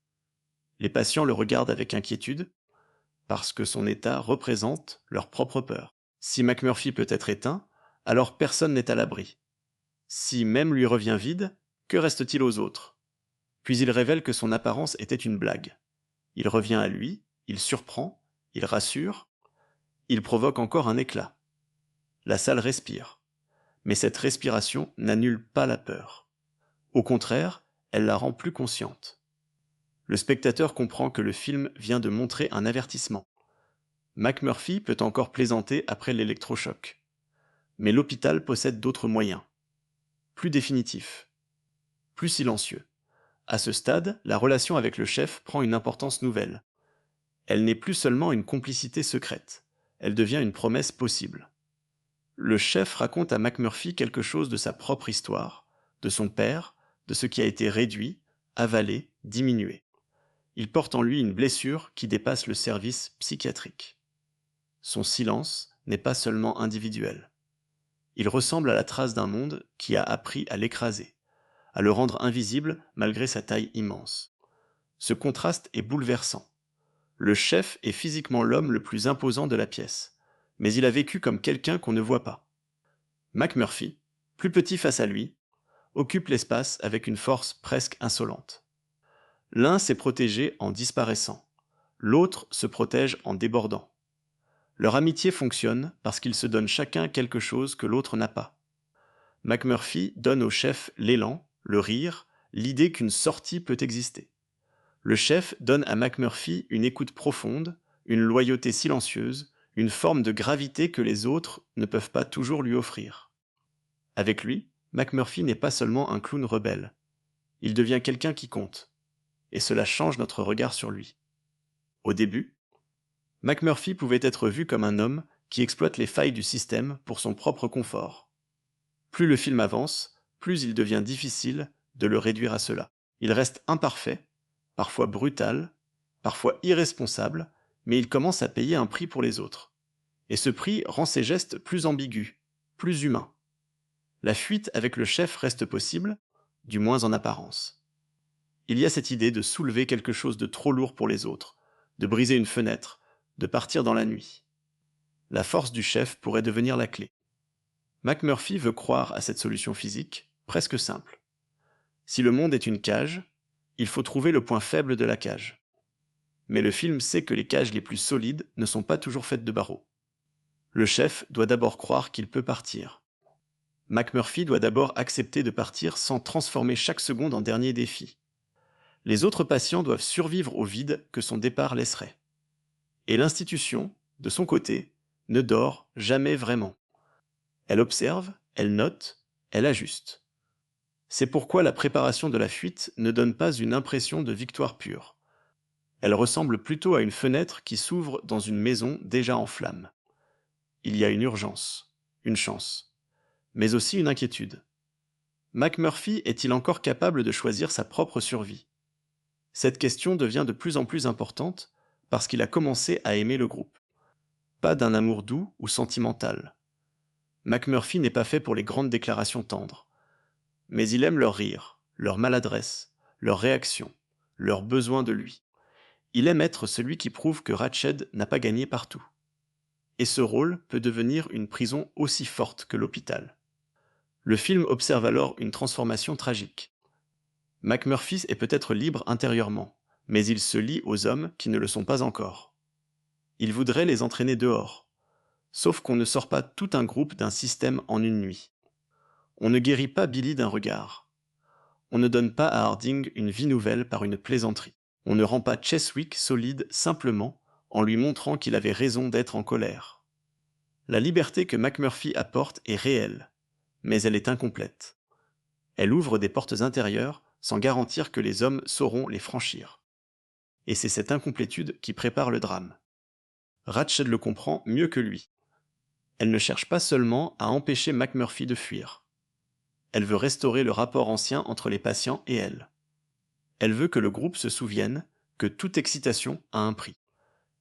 Les patients le regardent avec inquiétude, parce que son état représente leur propre peur. Si McMurphy peut être éteint, alors personne n'est à l'abri. Si même lui revient vide, que reste-t-il aux autres ? Puis il révèle que son apparence était une blague. Il revient à lui, il surprend, il rassure, il provoque encore un éclat. La salle respire, mais cette respiration n'annule pas la peur. Au contraire, elle la rend plus consciente. Le spectateur comprend que le film vient de montrer un avertissement. McMurphy peut encore plaisanter après l'électrochoc. Mais l'hôpital possède d'autres moyens. Plus définitifs. Plus silencieux. À ce stade, la relation avec le chef prend une importance nouvelle. Elle n'est plus seulement une complicité secrète. Elle devient une promesse possible. Le chef raconte à McMurphy quelque chose de sa propre histoire, de son père, de ce qui a été réduit, avalé, diminué. Il porte en lui une blessure qui dépasse le service psychiatrique. Son silence n'est pas seulement individuel. Il ressemble à la trace d'un monde qui a appris à l'écraser, à le rendre invisible malgré sa taille immense. Ce contraste est bouleversant. Le chef est physiquement l'homme le plus imposant de la pièce, mais il a vécu comme quelqu'un qu'on ne voit pas. McMurphy, plus petit face à lui, occupe l'espace avec une force presque insolente. L'un s'est protégé en disparaissant, l'autre se protège en débordant. Leur amitié fonctionne parce qu'ils se donnent chacun quelque chose que l'autre n'a pas. McMurphy donne au chef l'élan, le rire, l'idée qu'une sortie peut exister. Le chef donne à McMurphy une écoute profonde, une loyauté silencieuse, une forme de gravité que les autres ne peuvent pas toujours lui offrir. Avec lui, McMurphy n'est pas seulement un clown rebelle. Il devient quelqu'un qui compte. Et cela change notre regard sur lui. Au début, McMurphy pouvait être vu comme un homme qui exploite les failles du système pour son propre confort. Plus le film avance, plus il devient difficile de le réduire à cela. Il reste imparfait, parfois brutal, parfois irresponsable, mais il commence à payer un prix pour les autres. Et ce prix rend ses gestes plus ambigus, plus humains. La fuite avec le chef reste possible, du moins en apparence. Il y a cette idée de soulever quelque chose de trop lourd pour les autres, de briser une fenêtre, de partir dans la nuit. La force du chef pourrait devenir la clé. McMurphy veut croire à cette solution physique, presque simple. Si le monde est une cage, il faut trouver le point faible de la cage. Mais le film sait que les cages les plus solides ne sont pas toujours faites de barreaux. Le chef doit d'abord croire qu'il peut partir. McMurphy doit d'abord accepter de partir sans transformer chaque seconde en dernier défi. Les autres patients doivent survivre au vide que son départ laisserait. Et l'institution, de son côté, ne dort jamais vraiment. Elle observe, elle note, elle ajuste. C'est pourquoi la préparation de la fuite ne donne pas une impression de victoire pure. Elle ressemble plutôt à une fenêtre qui s'ouvre dans une maison déjà en flammes. Il y a une urgence, une chance, mais aussi une inquiétude. McMurphy est-il encore capable de choisir sa propre survie? Cette question devient de plus en plus importante parce qu'il a commencé à aimer le groupe. Pas d'un amour doux ou sentimental. McMurphy n'est pas fait pour les grandes déclarations tendres. Mais il aime leur rire, leur maladresse, leurs réactions, leur besoin de lui. Il aime être celui qui prouve que Ratched n'a pas gagné partout. Et ce rôle peut devenir une prison aussi forte que l'hôpital. Le film observe alors une transformation tragique. McMurphy est peut-être libre intérieurement, mais il se lie aux hommes qui ne le sont pas encore. Il voudrait les entraîner dehors. Sauf qu'on ne sort pas tout un groupe d'un système en une nuit. On ne guérit pas Billy d'un regard. On ne donne pas à Harding une vie nouvelle par une plaisanterie. On ne rend pas Cheswick solide simplement en lui montrant qu'il avait raison d'être en colère. La liberté que McMurphy apporte est réelle, mais elle est incomplète. Elle ouvre des portes intérieures sans garantir que les hommes sauront les franchir. Et c'est cette incomplétude qui prépare le drame. Ratched le comprend mieux que lui. Elle ne cherche pas seulement à empêcher McMurphy de fuir. Elle veut restaurer le rapport ancien entre les patients et elle. Elle veut que le groupe se souvienne que toute excitation a un prix.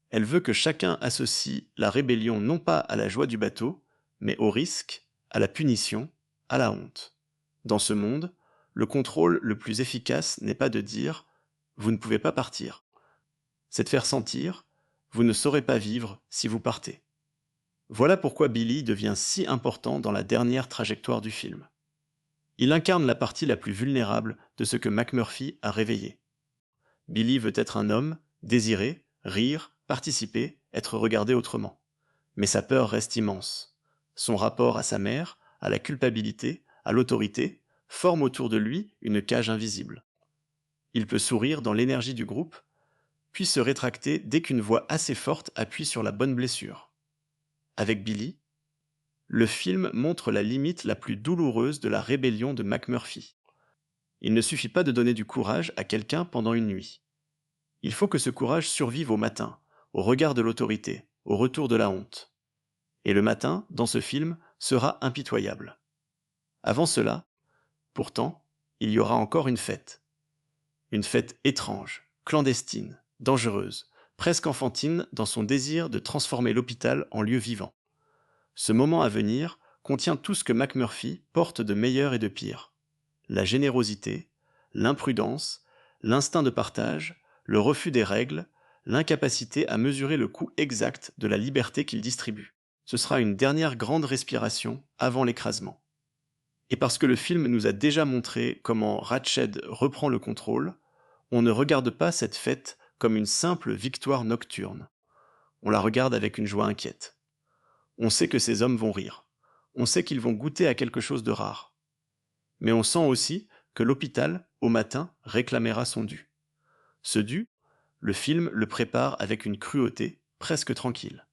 Elle veut que chacun associe la rébellion non pas à la joie du bateau, mais au risque, à la punition, à la honte. Dans ce monde, le contrôle le plus efficace n'est pas de dire « vous ne pouvez pas partir », c'est de faire sentir « vous ne saurez pas vivre si vous partez ». Voilà pourquoi Billy devient si important dans la dernière trajectoire du film. Il incarne la partie la plus vulnérable de ce que McMurphy a réveillé. Billy veut être un homme, désirer, rire, participer, être regardé autrement. Mais sa peur reste immense. Son rapport à sa mère, à la culpabilité, à l'autorité, forme autour de lui une cage invisible. Il peut sourire dans l'énergie du groupe, puis se rétracter dès qu'une voix assez forte appuie sur la bonne blessure. Avec Billy, le film montre la limite la plus douloureuse de la rébellion de McMurphy. Il ne suffit pas de donner du courage à quelqu'un pendant une nuit. Il faut que ce courage survive au matin, au regard de l'autorité, au retour de la honte. Et le matin, dans ce film, sera impitoyable. Avant cela, pourtant, il y aura encore une fête. Une fête étrange, clandestine, dangereuse, presque enfantine dans son désir de transformer l'hôpital en lieu vivant. Ce moment à venir contient tout ce que McMurphy porte de meilleur et de pire. La générosité, l'imprudence, l'instinct de partage, le refus des règles, l'incapacité à mesurer le coût exact de la liberté qu'il distribue. Ce sera une dernière grande respiration avant l'écrasement. Et parce que le film nous a déjà montré comment Ratched reprend le contrôle, on ne regarde pas cette fête comme une simple victoire nocturne. On la regarde avec une joie inquiète. On sait que ces hommes vont rire. On sait qu'ils vont goûter à quelque chose de rare. Mais on sent aussi que l'hôpital, au matin, réclamera son dû. Ce dû, le film le prépare avec une cruauté presque tranquille.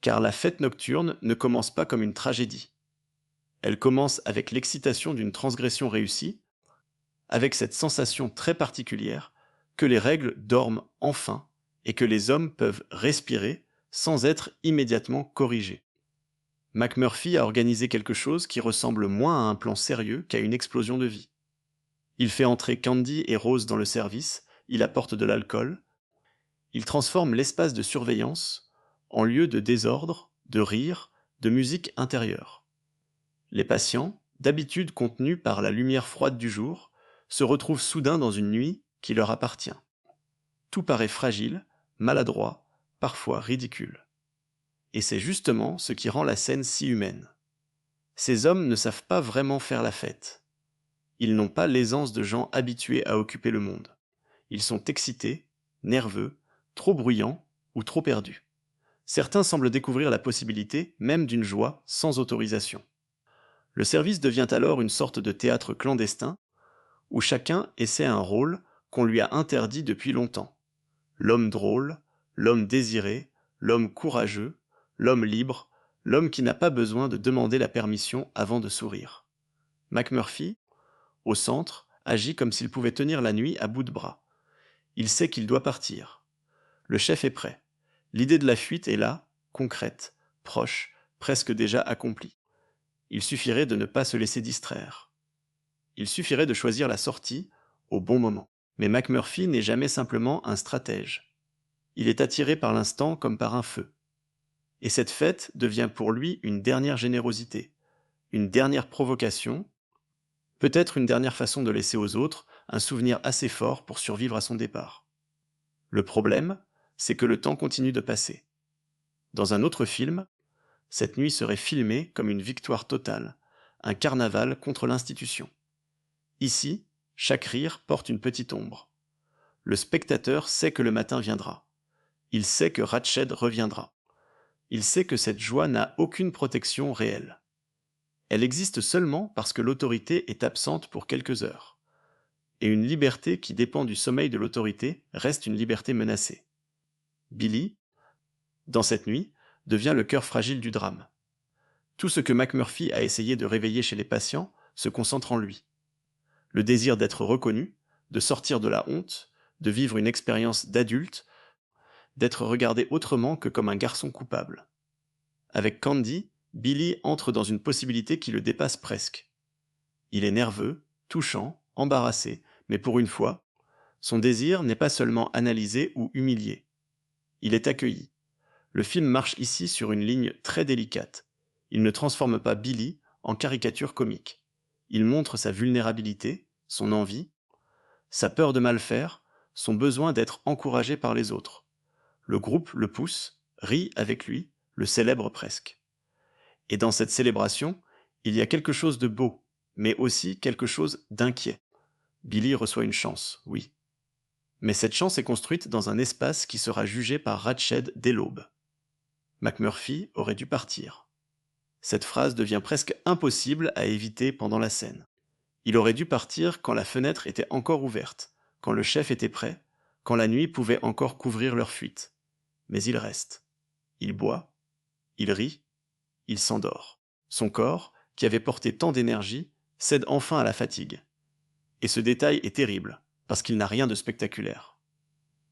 Car la fête nocturne ne commence pas comme une tragédie. Elle commence avec l'excitation d'une transgression réussie, avec cette sensation très particulière que les règles dorment enfin et que les hommes peuvent respirer sans être immédiatement corrigés. McMurphy a organisé quelque chose qui ressemble moins à un plan sérieux qu'à une explosion de vie. Il fait entrer Candy et Rose dans le service, il apporte de l'alcool, il transforme l'espace de surveillance en lieu de désordre, de rire, de musique intérieure. Les patients, d'habitude contenus par la lumière froide du jour, se retrouvent soudain dans une nuit qui leur appartient. Tout paraît fragile, maladroit, parfois ridicule. Et c'est justement ce qui rend la scène si humaine. Ces hommes ne savent pas vraiment faire la fête. Ils n'ont pas l'aisance de gens habitués à occuper le monde. Ils sont excités, nerveux, trop bruyants ou trop perdus. Certains semblent découvrir la possibilité même d'une joie sans autorisation. Le service devient alors une sorte de théâtre clandestin où chacun essaie un rôle qu'on lui a interdit depuis longtemps. L'homme drôle, l'homme désiré, l'homme courageux, l'homme libre, l'homme qui n'a pas besoin de demander la permission avant de sourire. McMurphy, au centre, agit comme s'il pouvait tenir la nuit à bout de bras. Il sait qu'il doit partir. Le chef est prêt. L'idée de la fuite est là, concrète, proche, presque déjà accomplie. Il suffirait de ne pas se laisser distraire. Il suffirait de choisir la sortie au bon moment. Mais McMurphy n'est jamais simplement un stratège. Il est attiré par l'instant comme par un feu. Et cette fête devient pour lui une dernière générosité, une dernière provocation, peut-être une dernière façon de laisser aux autres un souvenir assez fort pour survivre à son départ. Le problème, c'est que le temps continue de passer. Dans un autre film, cette nuit serait filmée comme une victoire totale, un carnaval contre l'institution. Ici, chaque rire porte une petite ombre. Le spectateur sait que le matin viendra. Il sait que Ratched reviendra. Il sait que cette joie n'a aucune protection réelle. Elle existe seulement parce que l'autorité est absente pour quelques heures. Et une liberté qui dépend du sommeil de l'autorité reste une liberté menacée. Billy, dans cette nuit, devient le cœur fragile du drame. Tout ce que McMurphy a essayé de réveiller chez les patients se concentre en lui. Le désir d'être reconnu, de sortir de la honte, de vivre une expérience d'adulte, d'être regardé autrement que comme un garçon coupable. Avec Candy, Billy entre dans une possibilité qui le dépasse presque. Il est nerveux, touchant, embarrassé, mais pour une fois, son désir n'est pas seulement analysé ou humilié. Il est accueilli. Le film marche ici sur une ligne très délicate. Il ne transforme pas Billy en caricature comique. Il montre sa vulnérabilité, son envie, sa peur de mal faire, son besoin d'être encouragé par les autres. Le groupe le pousse, rit avec lui, le célèbre presque. Et dans cette célébration, il y a quelque chose de beau, mais aussi quelque chose d'inquiet. Billy reçoit une chance, oui. Mais cette chance est construite dans un espace qui sera jugé par Ratched dès l'aube. McMurphy aurait dû partir. Cette phrase devient presque impossible à éviter pendant la scène. Il aurait dû partir quand la fenêtre était encore ouverte, quand le chef était prêt, quand la nuit pouvait encore couvrir leur fuite. Mais il reste. Il boit, il rit, il s'endort. Son corps, qui avait porté tant d'énergie, cède enfin à la fatigue. Et ce détail est terrible, parce qu'il n'a rien de spectaculaire.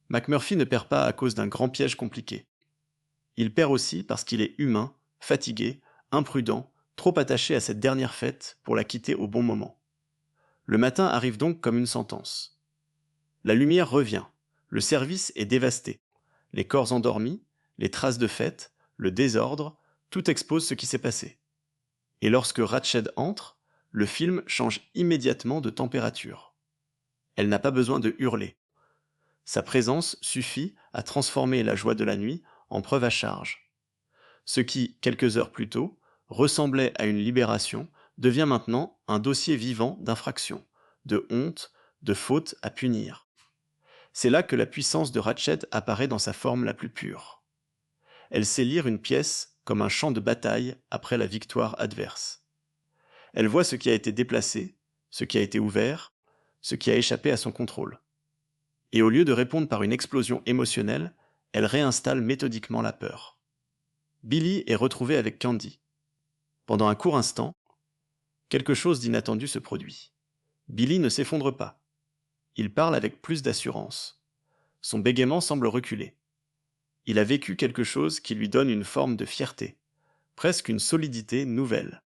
McMurphy ne perd pas à cause d'un grand piège compliqué. Il perd aussi parce qu'il est humain, fatigué, imprudent, trop attaché à cette dernière fête pour la quitter au bon moment. Le matin arrive donc comme une sentence. La lumière revient, le service est dévasté. Les corps endormis, les traces de fête, le désordre, tout expose ce qui s'est passé. Et lorsque Ratched entre, le film change immédiatement de température. Elle n'a pas besoin de hurler. Sa présence suffit à transformer la joie de la nuit en preuve à charge. Ce qui, quelques heures plus tôt, ressemblait à une libération, devient maintenant un dossier vivant d'infraction, de honte, de faute à punir. C'est là que la puissance de Ratched apparaît dans sa forme la plus pure. Elle sait lire une pièce comme un champ de bataille après la victoire adverse. Elle voit ce qui a été déplacé, ce qui a été ouvert, ce qui a échappé à son contrôle. Et au lieu de répondre par une explosion émotionnelle, elle réinstalle méthodiquement la peur. Billy est retrouvé avec Candy. Pendant un court instant, quelque chose d'inattendu se produit. Billy ne s'effondre pas. Il parle avec plus d'assurance. Son bégaiement semble reculer. Il a vécu quelque chose qui lui donne une forme de fierté, presque une solidité nouvelle.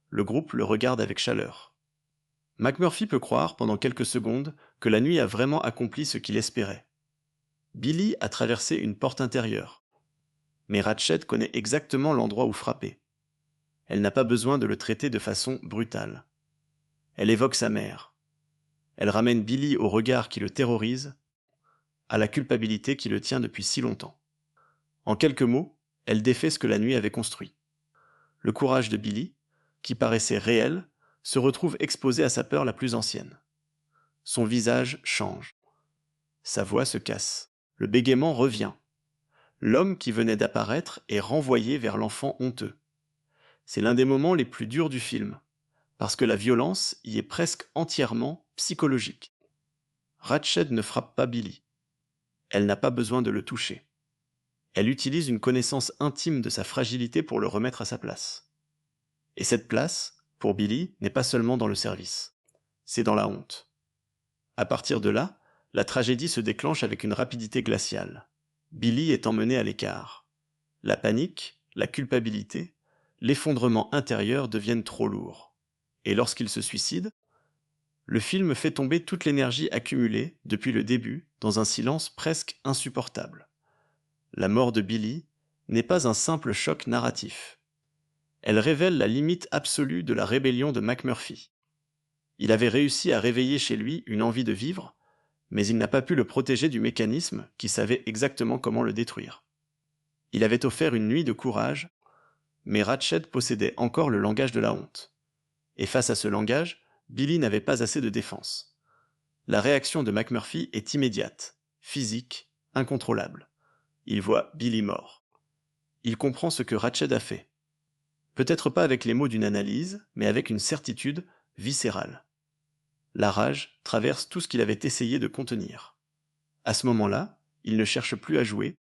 Le groupe le regarde avec chaleur. McMurphy peut croire pendant quelques secondes que la nuit a vraiment accompli ce qu'il espérait. Billy a traversé une porte intérieure. Mais Ratched connaît exactement l'endroit où frapper. Elle n'a pas besoin de le traiter de façon brutale. Elle évoque sa mère. Elle ramène Billy au regard qui le terrorise, à la culpabilité qui le tient depuis si longtemps. En quelques mots, elle défait ce que la nuit avait construit. Le courage de Billy, qui paraissait réel, se retrouve exposé à sa peur la plus ancienne. Son visage change. Sa voix se casse. Le bégaiement revient. L'homme qui venait d'apparaître est renvoyé vers l'enfant honteux. C'est l'un des moments les plus durs du film, parce que la violence y est presque entièrement psychologique. Ratched ne frappe pas Billy. Elle n'a pas besoin de le toucher. Elle utilise une connaissance intime de sa fragilité pour le remettre à sa place. Et cette place, pour Billy, n'est pas seulement dans le service. c'est dans la honte. À partir de là, la tragédie se déclenche avec une rapidité glaciale. Billy est emmené à l'écart. La panique, la culpabilité, l'effondrement intérieur deviennent trop lourds. Et lorsqu'il se suicide, le film fait tomber toute l'énergie accumulée depuis le début dans un silence presque insupportable. La mort de Billy n'est pas un simple choc narratif. Elle révèle la limite absolue de la rébellion de McMurphy. Il avait réussi à réveiller chez lui une envie de vivre, mais il n'a pas pu le protéger du mécanisme qui savait exactement comment le détruire. Il avait offert une nuit de courage, mais Ratched possédait encore le langage de la honte. Et face à ce langage, Billy n'avait pas assez de défense. La réaction de McMurphy est immédiate, physique, incontrôlable. Il voit Billy mort. Il comprend ce que Ratched a fait. Peut-être pas avec les mots d'une analyse, mais avec une certitude viscérale. La rage traverse tout ce qu'il avait essayé de contenir. À ce moment-là, il ne cherche plus à jouer,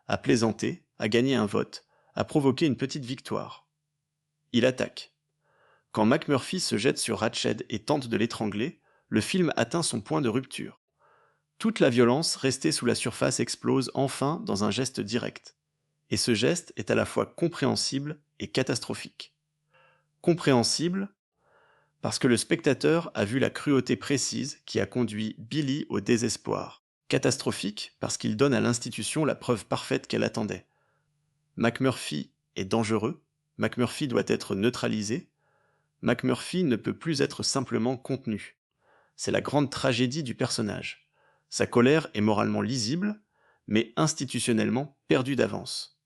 à plaisanter, à gagner un vote, à provoquer une petite victoire. Il attaque. Quand McMurphy se jette sur Ratched et tente de l'étrangler, le film atteint son point de rupture. Toute la violence restée sous la surface explose enfin dans un geste direct. Et ce geste est à la fois compréhensible et catastrophique. Compréhensible parce que le spectateur a vu la cruauté précise qui a conduit Billy au désespoir. Catastrophique parce qu'il donne à l'institution la preuve parfaite qu'elle attendait. McMurphy est dangereux, McMurphy doit être neutralisé, McMurphy ne peut plus être simplement contenu. C'est la grande tragédie du personnage. Sa colère est moralement lisible, mais institutionnellement perdue d'avance.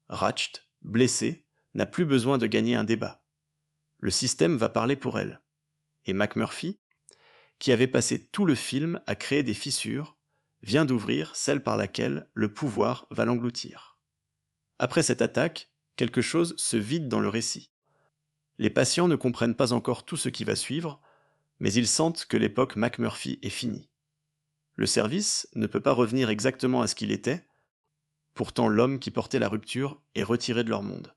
Ratched, blessé, n'a plus besoin de gagner un débat. Le système va parler pour elle. Et McMurphy, qui avait passé tout le film à créer des fissures, vient d'ouvrir celle par laquelle le pouvoir va l'engloutir. Après cette attaque, quelque chose se vide dans le récit. Les patients ne comprennent pas encore tout ce qui va suivre, mais ils sentent que l'époque McMurphy est finie. Le service ne peut pas revenir exactement à ce qu'il était, pourtant l'homme qui portait la rupture est retiré de leur monde.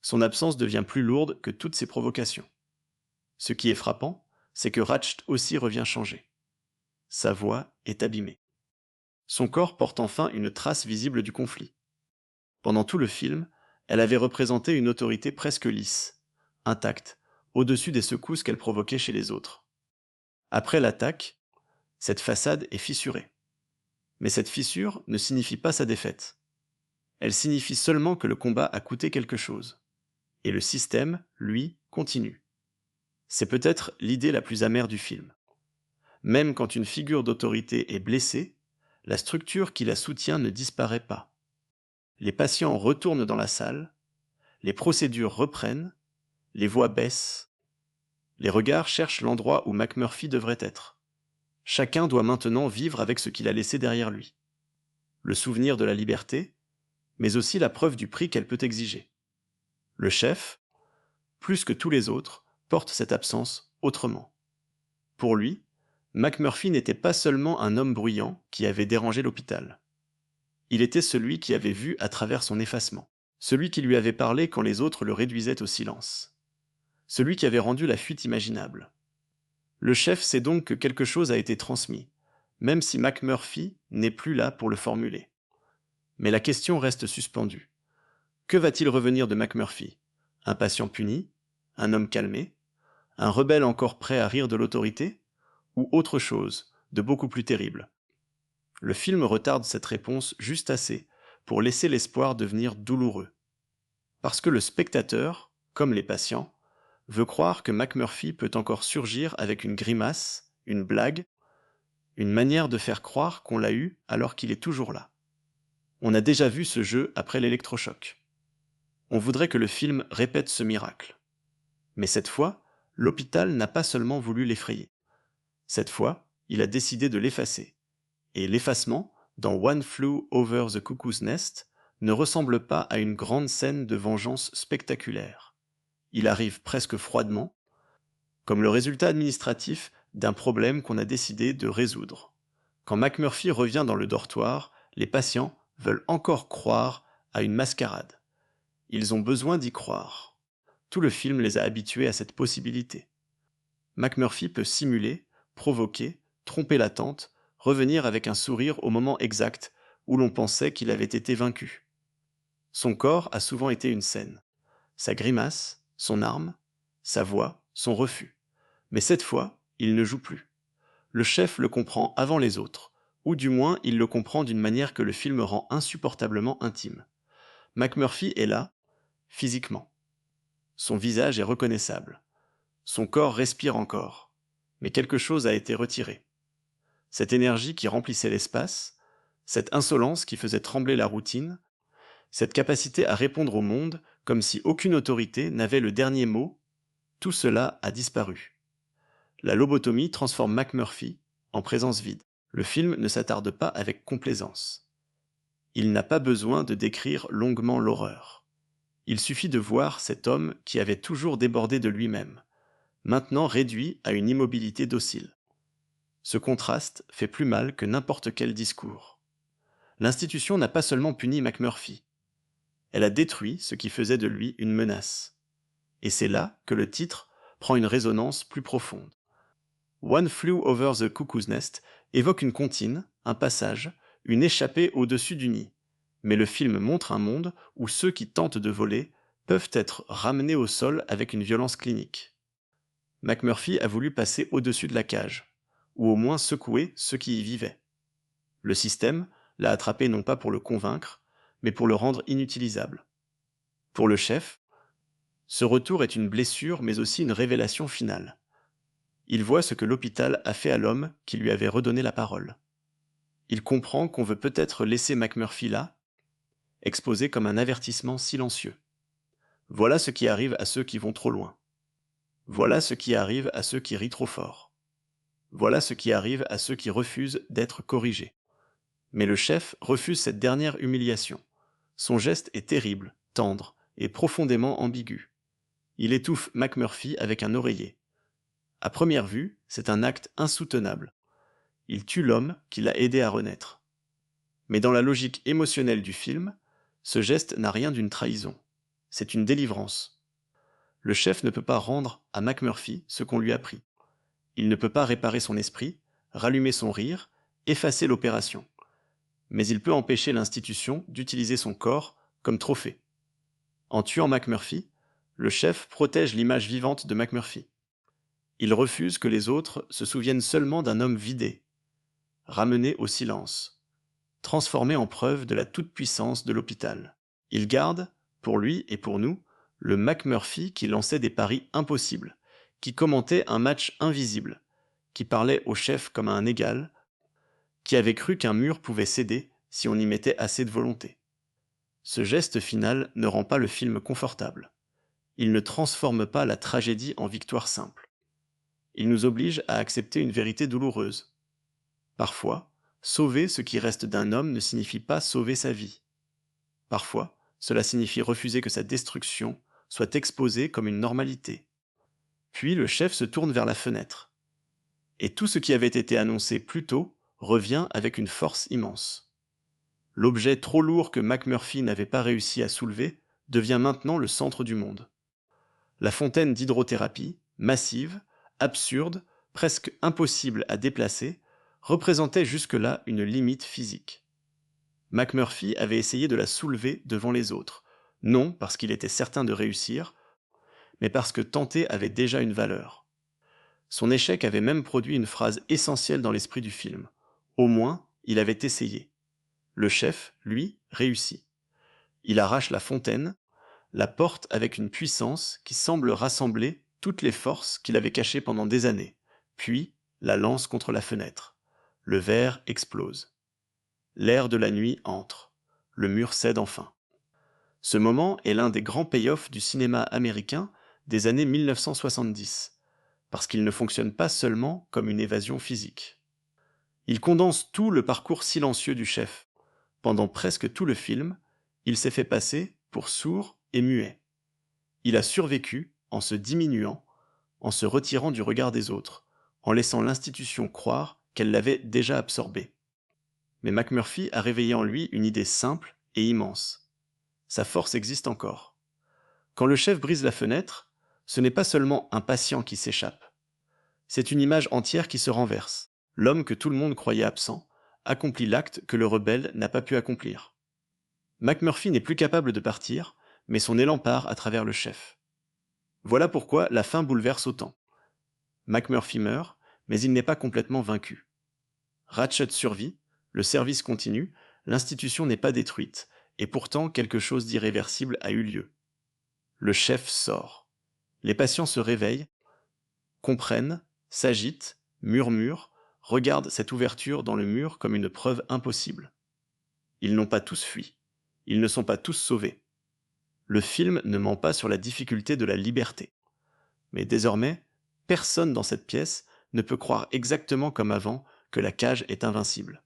Son absence devient plus lourde que toutes ses provocations. Ce qui est frappant, c'est que Ratched aussi revient changer. Sa voix est abîmée. Son corps porte enfin une trace visible du conflit. Pendant tout le film, elle avait représenté une autorité presque lisse, intacte, au-dessus des secousses qu'elle provoquait chez les autres. Après l'attaque, cette façade est fissurée. Mais cette fissure ne signifie pas sa défaite. Elle signifie seulement que le combat a coûté quelque chose. Et le système, lui, continue. C'est peut-être l'idée la plus amère du film. Même quand une figure d'autorité est blessée, la structure qui la soutient ne disparaît pas. Les patients retournent dans la salle, les procédures reprennent, les voix baissent, les regards cherchent l'endroit où McMurphy devrait être. Chacun doit maintenant vivre avec ce qu'il a laissé derrière lui. Le souvenir de la liberté, mais aussi la preuve du prix qu'elle peut exiger. Le chef, plus que tous les autres, porte cette absence autrement. Pour lui, McMurphy n'était pas seulement un homme bruyant qui avait dérangé l'hôpital. Il était celui qui avait vu à travers son effacement, celui qui lui avait parlé quand les autres le réduisaient au silence, celui qui avait rendu la fuite imaginable. Le chef sait donc que quelque chose a été transmis, même si McMurphy n'est plus là pour le formuler. Mais la question reste suspendue. Que va-t-il revenir de McMurphy? Un patient puni? Un homme calmé? Un rebelle encore prêt à rire de l'autorité? Ou autre chose, de beaucoup plus terrible? Le film retarde cette réponse juste assez pour laisser l'espoir devenir douloureux. Parce que le spectateur, comme les patients, veut croire que McMurphy peut encore surgir avec une grimace, une blague, une manière de faire croire qu'on l'a eu alors qu'il est toujours là. On a déjà vu ce jeu après l'électrochoc. On voudrait que le film répète ce miracle. Mais cette fois, l'hôpital n'a pas seulement voulu l'effrayer. Cette fois, il a décidé de l'effacer. Et l'effacement, dans One Flew Over the Cuckoo's Nest, ne ressemble pas à une grande scène de vengeance spectaculaire. Il arrive presque froidement, comme le résultat administratif d'un problème qu'on a décidé de résoudre. Quand McMurphy revient dans le dortoir, les patients veulent encore croire à une mascarade. Ils ont besoin d'y croire. Tout le film les a habitués à cette possibilité. McMurphy peut simuler provoquer, tromper l'attente, revenir avec un sourire au moment exact où l'on pensait qu'il avait été vaincu. Son corps a souvent été une scène. Sa grimace, son arme, sa voix, son refus. Mais cette fois, il ne joue plus. Le chef le comprend avant les autres, ou du moins il le comprend d'une manière que le film rend insupportablement intime. McMurphy est là, physiquement. Son visage est reconnaissable. Son corps respire encore. Mais quelque chose a été retiré. Cette énergie qui remplissait l'espace, cette insolence qui faisait trembler la routine, cette capacité à répondre au monde comme si aucune autorité n'avait le dernier mot, tout cela a disparu. La lobotomie transforme McMurphy en présence vide. Le film ne s'attarde pas avec complaisance. Il n'a pas besoin de décrire longuement l'horreur. Il suffit de voir cet homme qui avait toujours débordé de lui-même, maintenant réduit à une immobilité docile. Ce contraste fait plus mal que n'importe quel discours. L'institution n'a pas seulement puni McMurphy, elle a détruit ce qui faisait de lui une menace. Et c'est là que le titre prend une résonance plus profonde. One Flew Over the Cuckoo's Nest évoque une comptine, un passage, une échappée au-dessus du nid. Mais le film montre un monde où ceux qui tentent de voler peuvent être ramenés au sol avec une violence clinique. McMurphy a voulu passer au-dessus de la cage, ou au moins secouer ceux qui y vivaient. Le système l'a attrapé non pas pour le convaincre, mais pour le rendre inutilisable. Pour le chef, ce retour est une blessure mais aussi une révélation finale. Il voit ce que l'hôpital a fait à l'homme qui lui avait redonné la parole. Il comprend qu'on veut peut-être laisser McMurphy là, exposé comme un avertissement silencieux. Voilà ce qui arrive à ceux qui vont trop loin. Voilà ce qui arrive à ceux qui rient trop fort. Voilà ce qui arrive à ceux qui refusent d'être corrigés. Mais le chef refuse cette dernière humiliation. Son geste est terrible, tendre et profondément ambigu. Il étouffe McMurphy avec un oreiller. À première vue, c'est un acte insoutenable. Il tue l'homme qui l'a aidé à renaître. Mais dans la logique émotionnelle du film, ce geste n'a rien d'une trahison. C'est une délivrance. Le chef ne peut pas rendre à McMurphy ce qu'on lui a pris. Il ne peut pas réparer son esprit, rallumer son rire, effacer l'opération. Mais il peut empêcher l'institution d'utiliser son corps comme trophée. En tuant McMurphy, le chef protège l'image vivante de McMurphy. Il refuse que les autres se souviennent seulement d'un homme vidé, ramené au silence, transformé en preuve de la toute-puissance de l'hôpital. Il garde, pour lui et pour nous, le McMurphy qui lançait des paris impossibles, qui commentait un match invisible, qui parlait au chef comme à un égal, qui avait cru qu'un mur pouvait céder si on y mettait assez de volonté. Ce geste final ne rend pas le film confortable. Il ne transforme pas la tragédie en victoire simple. Il nous oblige à accepter une vérité douloureuse. Parfois, sauver ce qui reste d'un homme ne signifie pas sauver sa vie. Parfois, cela signifie refuser que sa destruction soit exposée comme une normalité. Puis le chef se tourne vers la fenêtre. Et tout ce qui avait été annoncé plus tôt revient avec une force immense. L'objet trop lourd que McMurphy n'avait pas réussi à soulever devient maintenant le centre du monde. La fontaine d'hydrothérapie, massive, absurde, presque impossible à déplacer, représentait jusque-là une limite physique. McMurphy avait essayé de la soulever devant les autres, non parce qu'il était certain de réussir, mais parce que tenter avait déjà une valeur. Son échec avait même produit une phrase essentielle dans l'esprit du film. Au moins, il avait essayé. Le chef, lui, réussit. Il arrache la fontaine, la porte avec une puissance qui semble rassembler toutes les forces qu'il avait cachées pendant des années, puis la lance contre la fenêtre. Le verre explose. L'air de la nuit entre. Le mur cède enfin. Ce moment est l'un des grands payoffs du cinéma américain des années 1970, parce qu'il ne fonctionne pas seulement comme une évasion physique. Il condense tout le parcours silencieux du chef. Pendant presque tout le film, il s'est fait passer pour sourd et muet. Il a survécu en se diminuant, en se retirant du regard des autres, en laissant l'institution croire qu'elle l'avait déjà absorbé. Mais McMurphy a réveillé en lui une idée simple et immense. Sa force existe encore. Quand le chef brise la fenêtre, ce n'est pas seulement un patient qui s'échappe. C'est une image entière qui se renverse. L'homme que tout le monde croyait absent accomplit l'acte que le rebelle n'a pas pu accomplir. McMurphy n'est plus capable de partir, mais son élan part à travers le chef. Voilà pourquoi la fin bouleverse autant. McMurphy meurt, mais il n'est pas complètement vaincu. Ratched survit, le service continue, l'institution n'est pas détruite, et pourtant quelque chose d'irréversible a eu lieu. Le chef sort. Les patients se réveillent, comprennent, s'agitent, murmurent, regardent cette ouverture dans le mur comme une preuve impossible. Ils n'ont pas tous fui. Ils ne sont pas tous sauvés. Le film ne ment pas sur la difficulté de la liberté. Mais désormais, personne dans cette pièce ne peut croire exactement comme avant que la cage est invincible.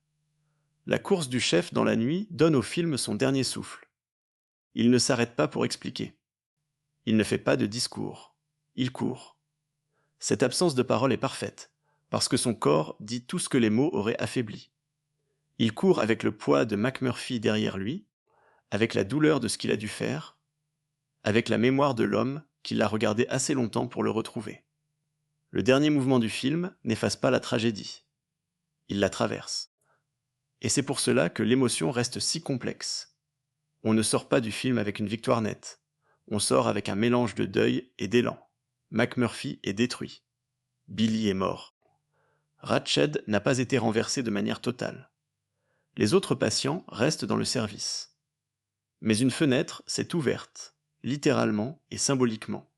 La course du chef dans la nuit donne au film son dernier souffle. Il ne s'arrête pas pour expliquer. Il ne fait pas de discours. Il court. Cette absence de parole est parfaite, parce que son corps dit tout ce que les mots auraient affaibli. Il court avec le poids de McMurphy derrière lui, avec la douleur de ce qu'il a dû faire, avec la mémoire de l'homme qui l'a regardé assez longtemps pour le retrouver. Le dernier mouvement du film n'efface pas la tragédie. Il la traverse. Et c'est pour cela que l'émotion reste si complexe. On ne sort pas du film avec une victoire nette. On sort avec un mélange de deuil et d'élan. McMurphy est détruit. Billy est mort. Ratched n'a pas été renversé de manière totale. Les autres patients restent dans le service. Mais une fenêtre s'est ouverte, littéralement et symboliquement,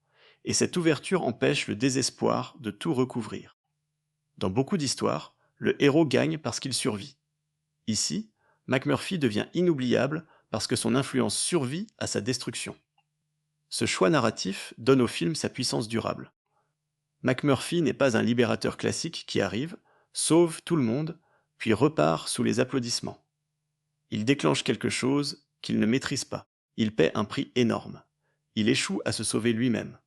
et cette ouverture empêche le désespoir de tout recouvrir. Dans beaucoup d'histoires, le héros gagne parce qu'il survit. Ici, McMurphy devient inoubliable parce que son influence survit à sa destruction. Ce choix narratif donne au film sa puissance durable. McMurphy n'est pas un libérateur classique qui arrive, sauve tout le monde, puis repart sous les applaudissements. Il déclenche quelque chose qu'il ne maîtrise pas. Il paie un prix énorme. Il échoue à se sauver lui-même.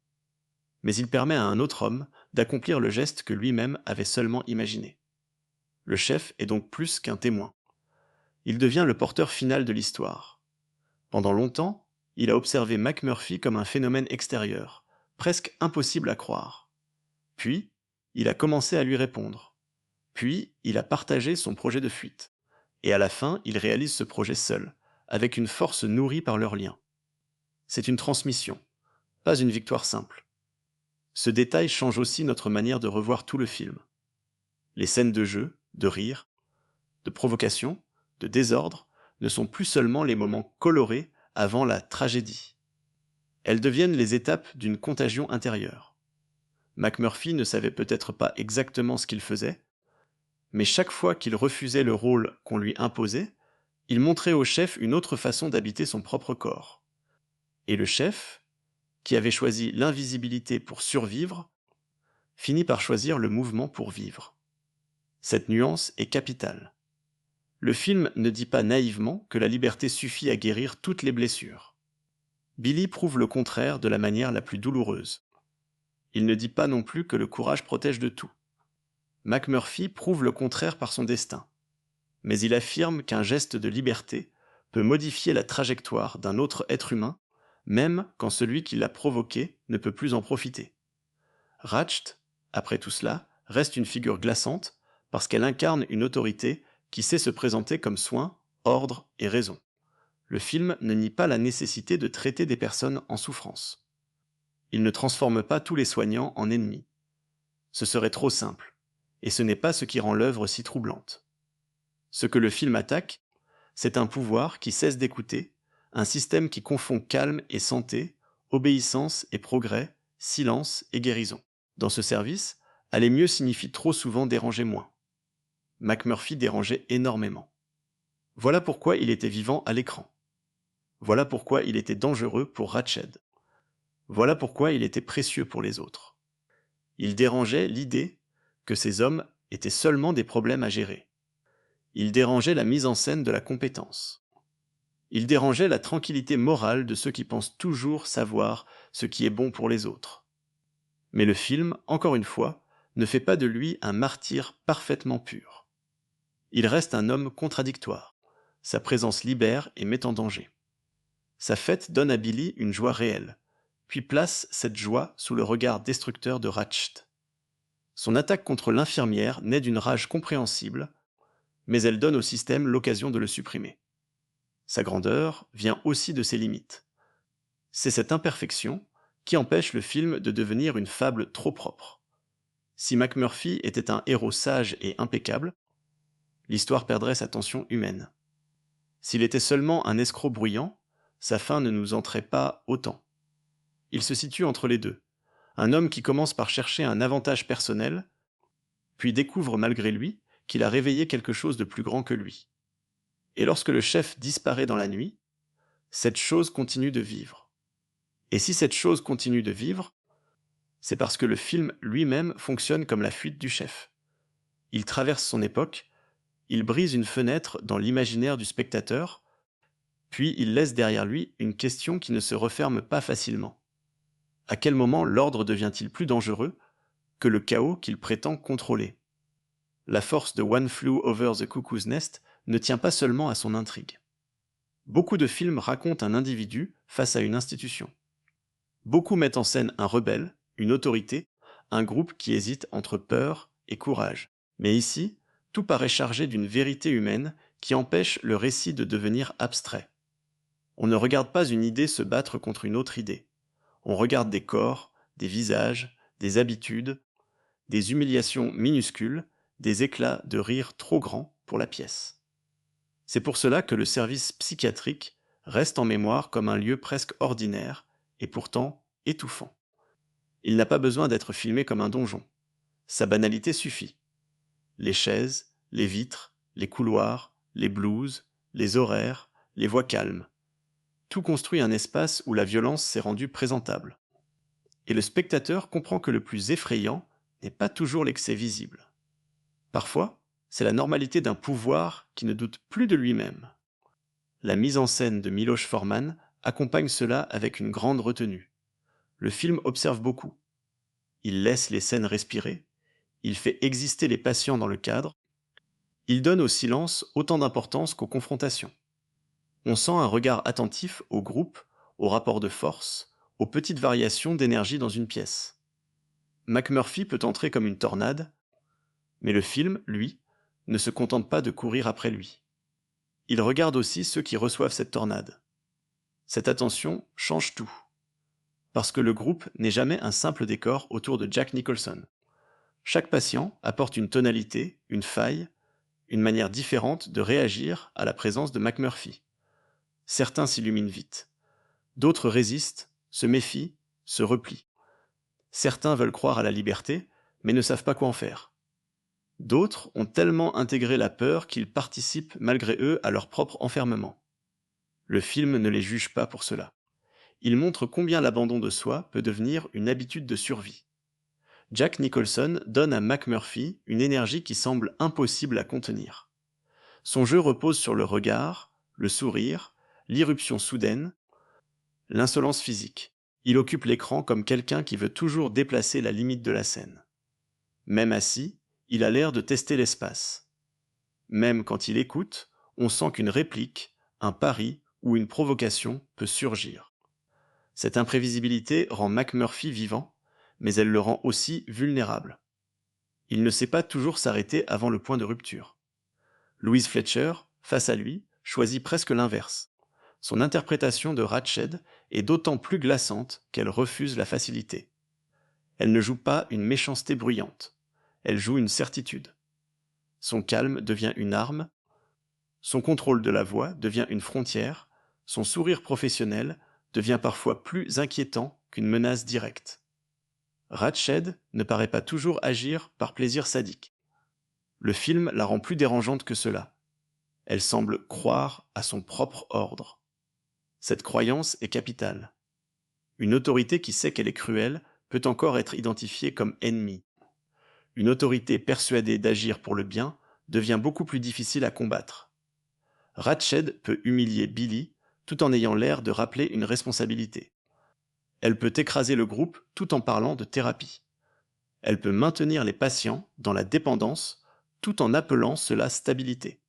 Mais il permet à un autre homme d'accomplir le geste que lui-même avait seulement imaginé. Le chef est donc plus qu'un témoin. Il devient le porteur final de l'histoire. Pendant longtemps, il a observé McMurphy comme un phénomène extérieur, presque impossible à croire. Puis, il a commencé à lui répondre. Puis, il a partagé son projet de fuite. Et à la fin, il réalise ce projet seul, avec une force nourrie par leur lien. C'est une transmission, pas une victoire simple. Ce détail change aussi notre manière de revoir tout le film. Les scènes de jeu, de rire, de provocation, de désordre ne sont plus seulement les moments colorés avant la tragédie. Elles deviennent les étapes d'une contagion intérieure. McMurphy ne savait peut-être pas exactement ce qu'il faisait, mais chaque fois qu'il refusait le rôle qu'on lui imposait, il montrait au chef une autre façon d'habiter son propre corps. Et le chef, qui avait choisi l'invisibilité pour survivre, finit par choisir le mouvement pour vivre. Cette nuance est capitale. Le film ne dit pas naïvement que la liberté suffit à guérir toutes les blessures. Billy prouve le contraire de la manière la plus douloureuse. Il ne dit pas non plus que le courage protège de tout. McMurphy prouve le contraire par son destin. Mais il affirme qu'un geste de liberté peut modifier la trajectoire d'un autre être humain, même quand celui qui l'a provoqué ne peut plus en profiter. Ratched, après tout cela, reste une figure glaçante parce qu'elle incarne une autorité qui sait se présenter comme soin, ordre et raison. Le film ne nie pas la nécessité de traiter des personnes en souffrance. Il ne transforme pas tous les soignants en ennemis. Ce serait trop simple, et ce n'est pas ce qui rend l'œuvre si troublante. Ce que le film attaque, c'est un pouvoir qui cesse d'écouter, un système qui confond calme et santé, obéissance et progrès, silence et guérison. Dans ce service, aller mieux signifie trop souvent déranger moins. McMurphy dérangeait énormément. Voilà pourquoi il était vivant à l'écran. Voilà pourquoi il était dangereux pour Ratched. Voilà pourquoi il était précieux pour les autres. Il dérangeait l'idée que ces hommes étaient seulement des problèmes à gérer. Il dérangeait la mise en scène de la compétence. Il dérangeait la tranquillité morale de ceux qui pensent toujours savoir ce qui est bon pour les autres. Mais le film, encore une fois, ne fait pas de lui un martyr parfaitement pur. Il reste un homme contradictoire. Sa présence libère et met en danger. Sa fête donne à Billy une joie réelle, puis place cette joie sous le regard destructeur de Ratched. Son attaque contre l'infirmière naît d'une rage compréhensible, mais elle donne au système l'occasion de le supprimer. Sa grandeur vient aussi de ses limites. C'est cette imperfection qui empêche le film de devenir une fable trop propre. Si McMurphy était un héros sage et impeccable, l'histoire perdrait sa tension humaine. S'il était seulement un escroc bruyant, sa fin ne nous entrait pas autant. Il se situe entre les deux. Un homme qui commence par chercher un avantage personnel, puis découvre malgré lui qu'il a réveillé quelque chose de plus grand que lui. Et lorsque le chef disparaît dans la nuit, cette chose continue de vivre. Et si cette chose continue de vivre, c'est parce que le film lui-même fonctionne comme la fuite du chef. Il traverse son époque, il brise une fenêtre dans l'imaginaire du spectateur, puis il laisse derrière lui une question qui ne se referme pas facilement. À quel moment l'ordre devient-il plus dangereux que le chaos qu'il prétend contrôler? La force de One Flew Over the Cuckoo's Nest ne tient pas seulement à son intrigue. Beaucoup de films racontent un individu face à une institution. Beaucoup mettent en scène un rebelle, une autorité, un groupe qui hésite entre peur et courage. Mais ici, tout paraît chargé d'une vérité humaine qui empêche le récit de devenir abstrait. On ne regarde pas une idée se battre contre une autre idée. On regarde des corps, des visages, des habitudes, des humiliations minuscules, des éclats de rire trop grands pour la pièce. C'est pour cela que le service psychiatrique reste en mémoire comme un lieu presque ordinaire et pourtant étouffant. Il n'a pas besoin d'être filmé comme un donjon. Sa banalité suffit. Les chaises, les vitres, les couloirs, les blouses, les horaires, les voix calmes. Tout construit un espace où la violence s'est rendue présentable. Et le spectateur comprend que le plus effrayant n'est pas toujours l'excès visible. Parfois, c'est la normalité d'un pouvoir qui ne doute plus de lui-même. La mise en scène de Miloš Forman accompagne cela avec une grande retenue. Le film observe beaucoup. Il laisse les scènes respirer, il fait exister les patients dans le cadre, il donne au silence autant d'importance qu'aux confrontations. On sent un regard attentif au groupe, aux rapports de force, aux petites variations d'énergie dans une pièce. McMurphy peut entrer comme une tornade, mais le film, lui, ne se contente pas de courir après lui. Il regarde aussi ceux qui reçoivent cette tornade. Cette attention change tout. Parce que le groupe n'est jamais un simple décor autour de Jack Nicholson. Chaque patient apporte une tonalité, une faille, une manière différente de réagir à la présence de McMurphy. Certains s'illuminent vite. D'autres résistent, se méfient, se replient. Certains veulent croire à la liberté, mais ne savent pas quoi en faire. D'autres ont tellement intégré la peur qu'ils participent malgré eux à leur propre enfermement. Le film ne les juge pas pour cela. Il montre combien l'abandon de soi peut devenir une habitude de survie. Jack Nicholson donne à McMurphy une énergie qui semble impossible à contenir. Son jeu repose sur le regard, le sourire, l'irruption soudaine, l'insolence physique. Il occupe l'écran comme quelqu'un qui veut toujours déplacer la limite de la scène. Même assis, il a l'air de tester l'espace. Même quand il écoute, on sent qu'une réplique, un pari ou une provocation peut surgir. Cette imprévisibilité rend McMurphy vivant, mais elle le rend aussi vulnérable. Il ne sait pas toujours s'arrêter avant le point de rupture. Louise Fletcher, face à lui, choisit presque l'inverse. Son interprétation de Ratched est d'autant plus glaçante qu'elle refuse la facilité. Elle ne joue pas une méchanceté bruyante, elle joue une certitude. Son calme devient une arme, son contrôle de la voix devient une frontière, son sourire professionnel devient parfois plus inquiétant qu'une menace directe. Ratched ne paraît pas toujours agir par plaisir sadique. Le film la rend plus dérangeante que cela. Elle semble croire à son propre ordre. Cette croyance est capitale. Une autorité qui sait qu'elle est cruelle peut encore être identifiée comme ennemie. Une autorité persuadée d'agir pour le bien devient beaucoup plus difficile à combattre. Ratched peut humilier Billy tout en ayant l'air de rappeler une responsabilité. Elle peut écraser le groupe tout en parlant de thérapie. Elle peut maintenir les patients dans la dépendance tout en appelant cela stabilité.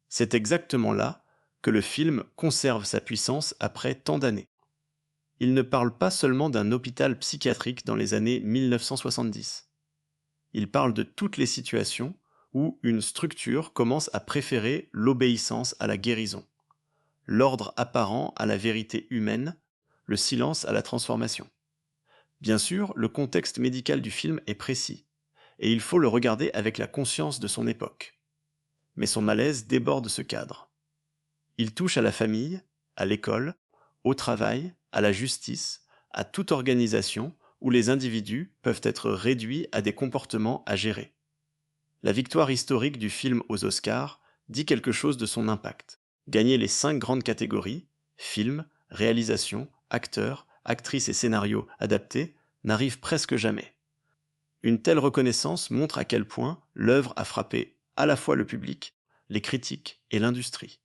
C'est exactement là que le film conserve sa puissance après tant d'années. Il ne parle pas seulement d'un hôpital psychiatrique dans les années 1970. il parle de toutes les situations où une structure commence à préférer l'obéissance à la guérison, l'ordre apparent à la vérité humaine, le silence à la transformation. Bien sûr, le contexte médical du film est précis, et il faut le regarder avec la conscience de son époque. Mais son malaise déborde ce cadre. Il touche à la famille, à l'école, au travail, à la justice, à toute organisation où les individus peuvent être réduits à des comportements à gérer. La victoire historique du film aux Oscars dit quelque chose de son impact. Gagner les 5 grandes catégories, film, réalisation, acteur, actrice et scénario adaptés, n'arrive presque jamais. Une telle reconnaissance montre à quel point l'œuvre a frappé à la fois le public, les critiques et l'industrie.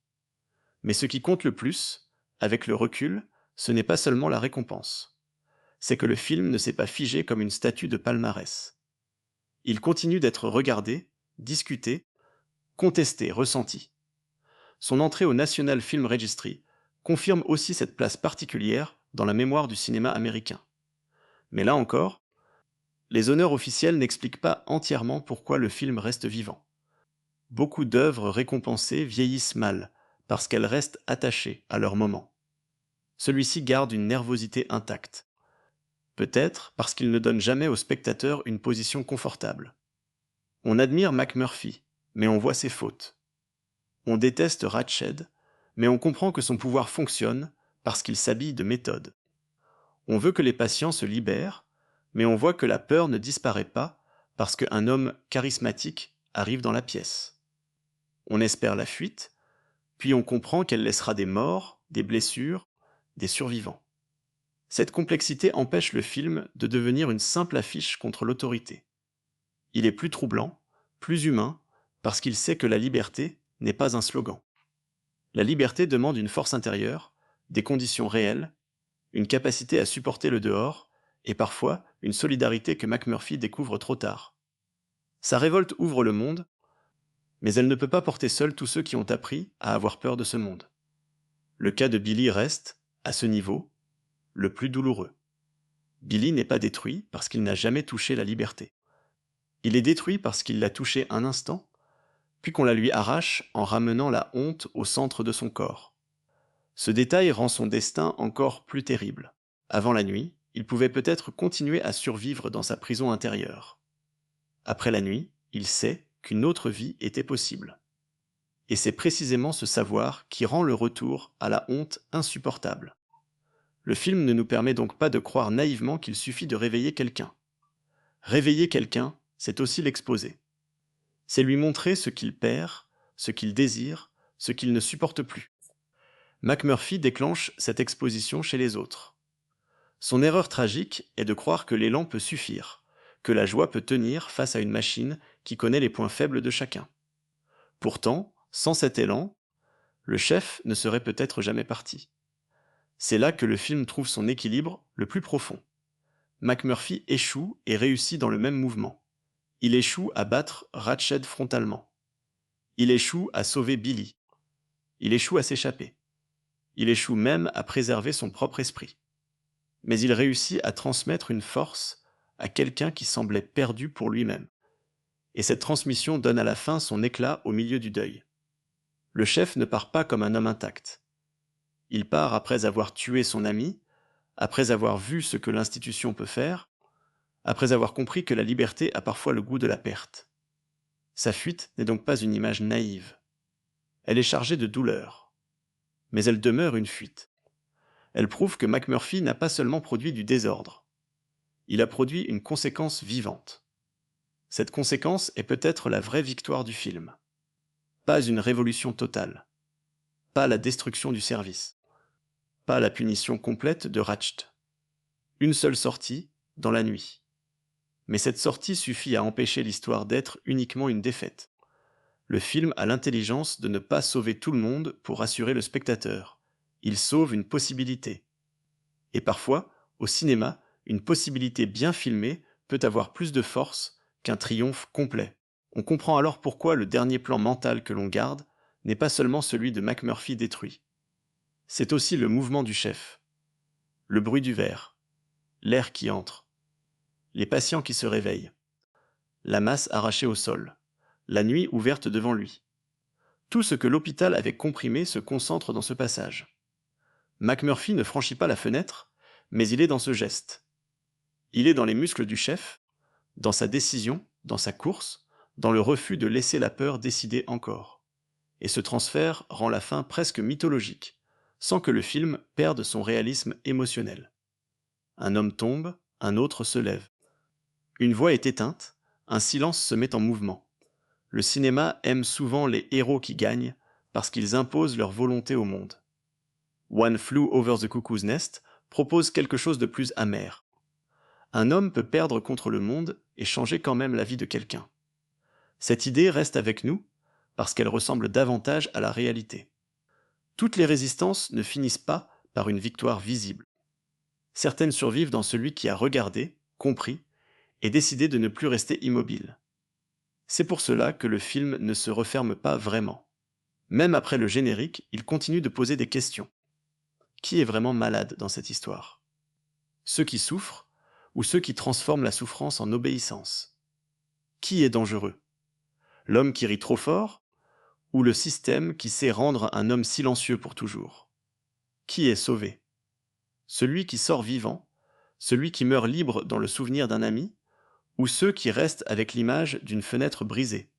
Mais ce qui compte le plus, avec le recul, ce n'est pas seulement la récompense. C'est que le film ne s'est pas figé comme une statue de palmarès. Il continue d'être regardé, discuté, contesté, ressenti. Son entrée au National Film Registry confirme aussi cette place particulière dans la mémoire du cinéma américain. Mais là encore, les honneurs officiels n'expliquent pas entièrement pourquoi le film reste vivant. Beaucoup d'œuvres récompensées vieillissent mal, parce qu'elles restent attachées à leur moment. Celui-ci garde une nervosité intacte. Peut-être parce qu'il ne donne jamais au spectateur une position confortable. On admire McMurphy, mais on voit ses fautes. On déteste Ratched, mais on comprend que son pouvoir fonctionne parce qu'il s'habille de méthode. On veut que les patients se libèrent, mais on voit que la peur ne disparaît pas parce qu'un homme charismatique arrive dans la pièce. On espère la fuite, puis on comprend qu'elle laissera des morts, des blessures, des survivants. Cette complexité empêche le film de devenir une simple affiche contre l'autorité. Il est plus troublant, plus humain, parce qu'il sait que la liberté n'est pas un slogan. La liberté demande une force intérieure, des conditions réelles, une capacité à supporter le dehors, et parfois une solidarité que McMurphy découvre trop tard. Sa révolte ouvre le monde, mais elle ne peut pas porter seule tous ceux qui ont appris à avoir peur de ce monde. Le cas de Billy reste, à ce niveau, le plus douloureux. Billy n'est pas détruit parce qu'il n'a jamais touché la liberté. Il est détruit parce qu'il l'a touchée un instant, puis qu'on la lui arrache en ramenant la honte au centre de son corps. Ce détail rend son destin encore plus terrible. Avant la nuit, il pouvait peut-être continuer à survivre dans sa prison intérieure. Après la nuit, il sait qu'une autre vie était possible. Et c'est précisément ce savoir qui rend le retour à la honte insupportable. Le film ne nous permet donc pas de croire naïvement qu'il suffit de réveiller quelqu'un. Réveiller quelqu'un, c'est aussi l'exposer. C'est lui montrer ce qu'il perd, ce qu'il désire, ce qu'il ne supporte plus. McMurphy déclenche cette exposition chez les autres. Son erreur tragique est de croire que l'élan peut suffire, que la joie peut tenir face à une machine qui connaît les points faibles de chacun. Pourtant, sans cet élan, le chef ne serait peut-être jamais parti. C'est là que le film trouve son équilibre le plus profond. McMurphy échoue et réussit dans le même mouvement. Il échoue à battre Ratched frontalement. Il échoue à sauver Billy. Il échoue à s'échapper. Il échoue même à préserver son propre esprit. Mais il réussit à transmettre une force à quelqu'un qui semblait perdu pour lui-même. Et cette transmission donne à la fin son éclat au milieu du deuil. Le chef ne part pas comme un homme intact. Il part après avoir tué son ami, après avoir vu ce que l'institution peut faire, après avoir compris que la liberté a parfois le goût de la perte. Sa fuite n'est donc pas une image naïve. Elle est chargée de douleur. Mais elle demeure une fuite. Elle prouve que McMurphy n'a pas seulement produit du désordre. Il a produit une conséquence vivante. Cette conséquence est peut-être la vraie victoire du film. Pas une révolution totale. Pas la destruction du service. Pas la punition complète de Ratched. Une seule sortie, dans la nuit. Mais cette sortie suffit à empêcher l'histoire d'être uniquement une défaite. Le film a l'intelligence de ne pas sauver tout le monde pour rassurer le spectateur. Il sauve une possibilité. Et parfois, au cinéma, une possibilité bien filmée peut avoir plus de force qu'un triomphe complet. On comprend alors pourquoi le dernier plan mental que l'on garde n'est pas seulement celui de McMurphy détruit. C'est aussi le mouvement du chef, le bruit du verre, l'air qui entre, les patients qui se réveillent, la masse arrachée au sol, la nuit ouverte devant lui. Tout ce que l'hôpital avait comprimé se concentre dans ce passage. McMurphy ne franchit pas la fenêtre, mais il est dans ce geste. Il est dans les muscles du chef, dans sa décision, dans sa course, dans le refus de laisser la peur décider encore. Et ce transfert rend la fin presque mythologique, sans que le film perde son réalisme émotionnel. Un homme tombe, un autre se lève. Une voix est éteinte, un silence se met en mouvement. Le cinéma aime souvent les héros qui gagnent parce qu'ils imposent leur volonté au monde. One Flew Over the Cuckoo's Nest propose quelque chose de plus amer. Un homme peut perdre contre le monde et changer quand même la vie de quelqu'un. Cette idée reste avec nous parce qu'elle ressemble davantage à la réalité. Toutes les résistances ne finissent pas par une victoire visible. Certaines survivent dans celui qui a regardé, compris, et décidé de ne plus rester immobile. C'est pour cela que le film ne se referme pas vraiment. Même après le générique, il continue de poser des questions. Qui est vraiment malade dans cette histoire? Ceux qui souffrent ou ceux qui transforment la souffrance en obéissance? Qui est dangereux? L'homme qui rit trop fort ou le système qui sait rendre un homme silencieux pour toujours? Qui est sauvé? Celui qui sort vivant, celui qui meurt libre dans le souvenir d'un ami, ou ceux qui restent avec l'image d'une fenêtre brisée?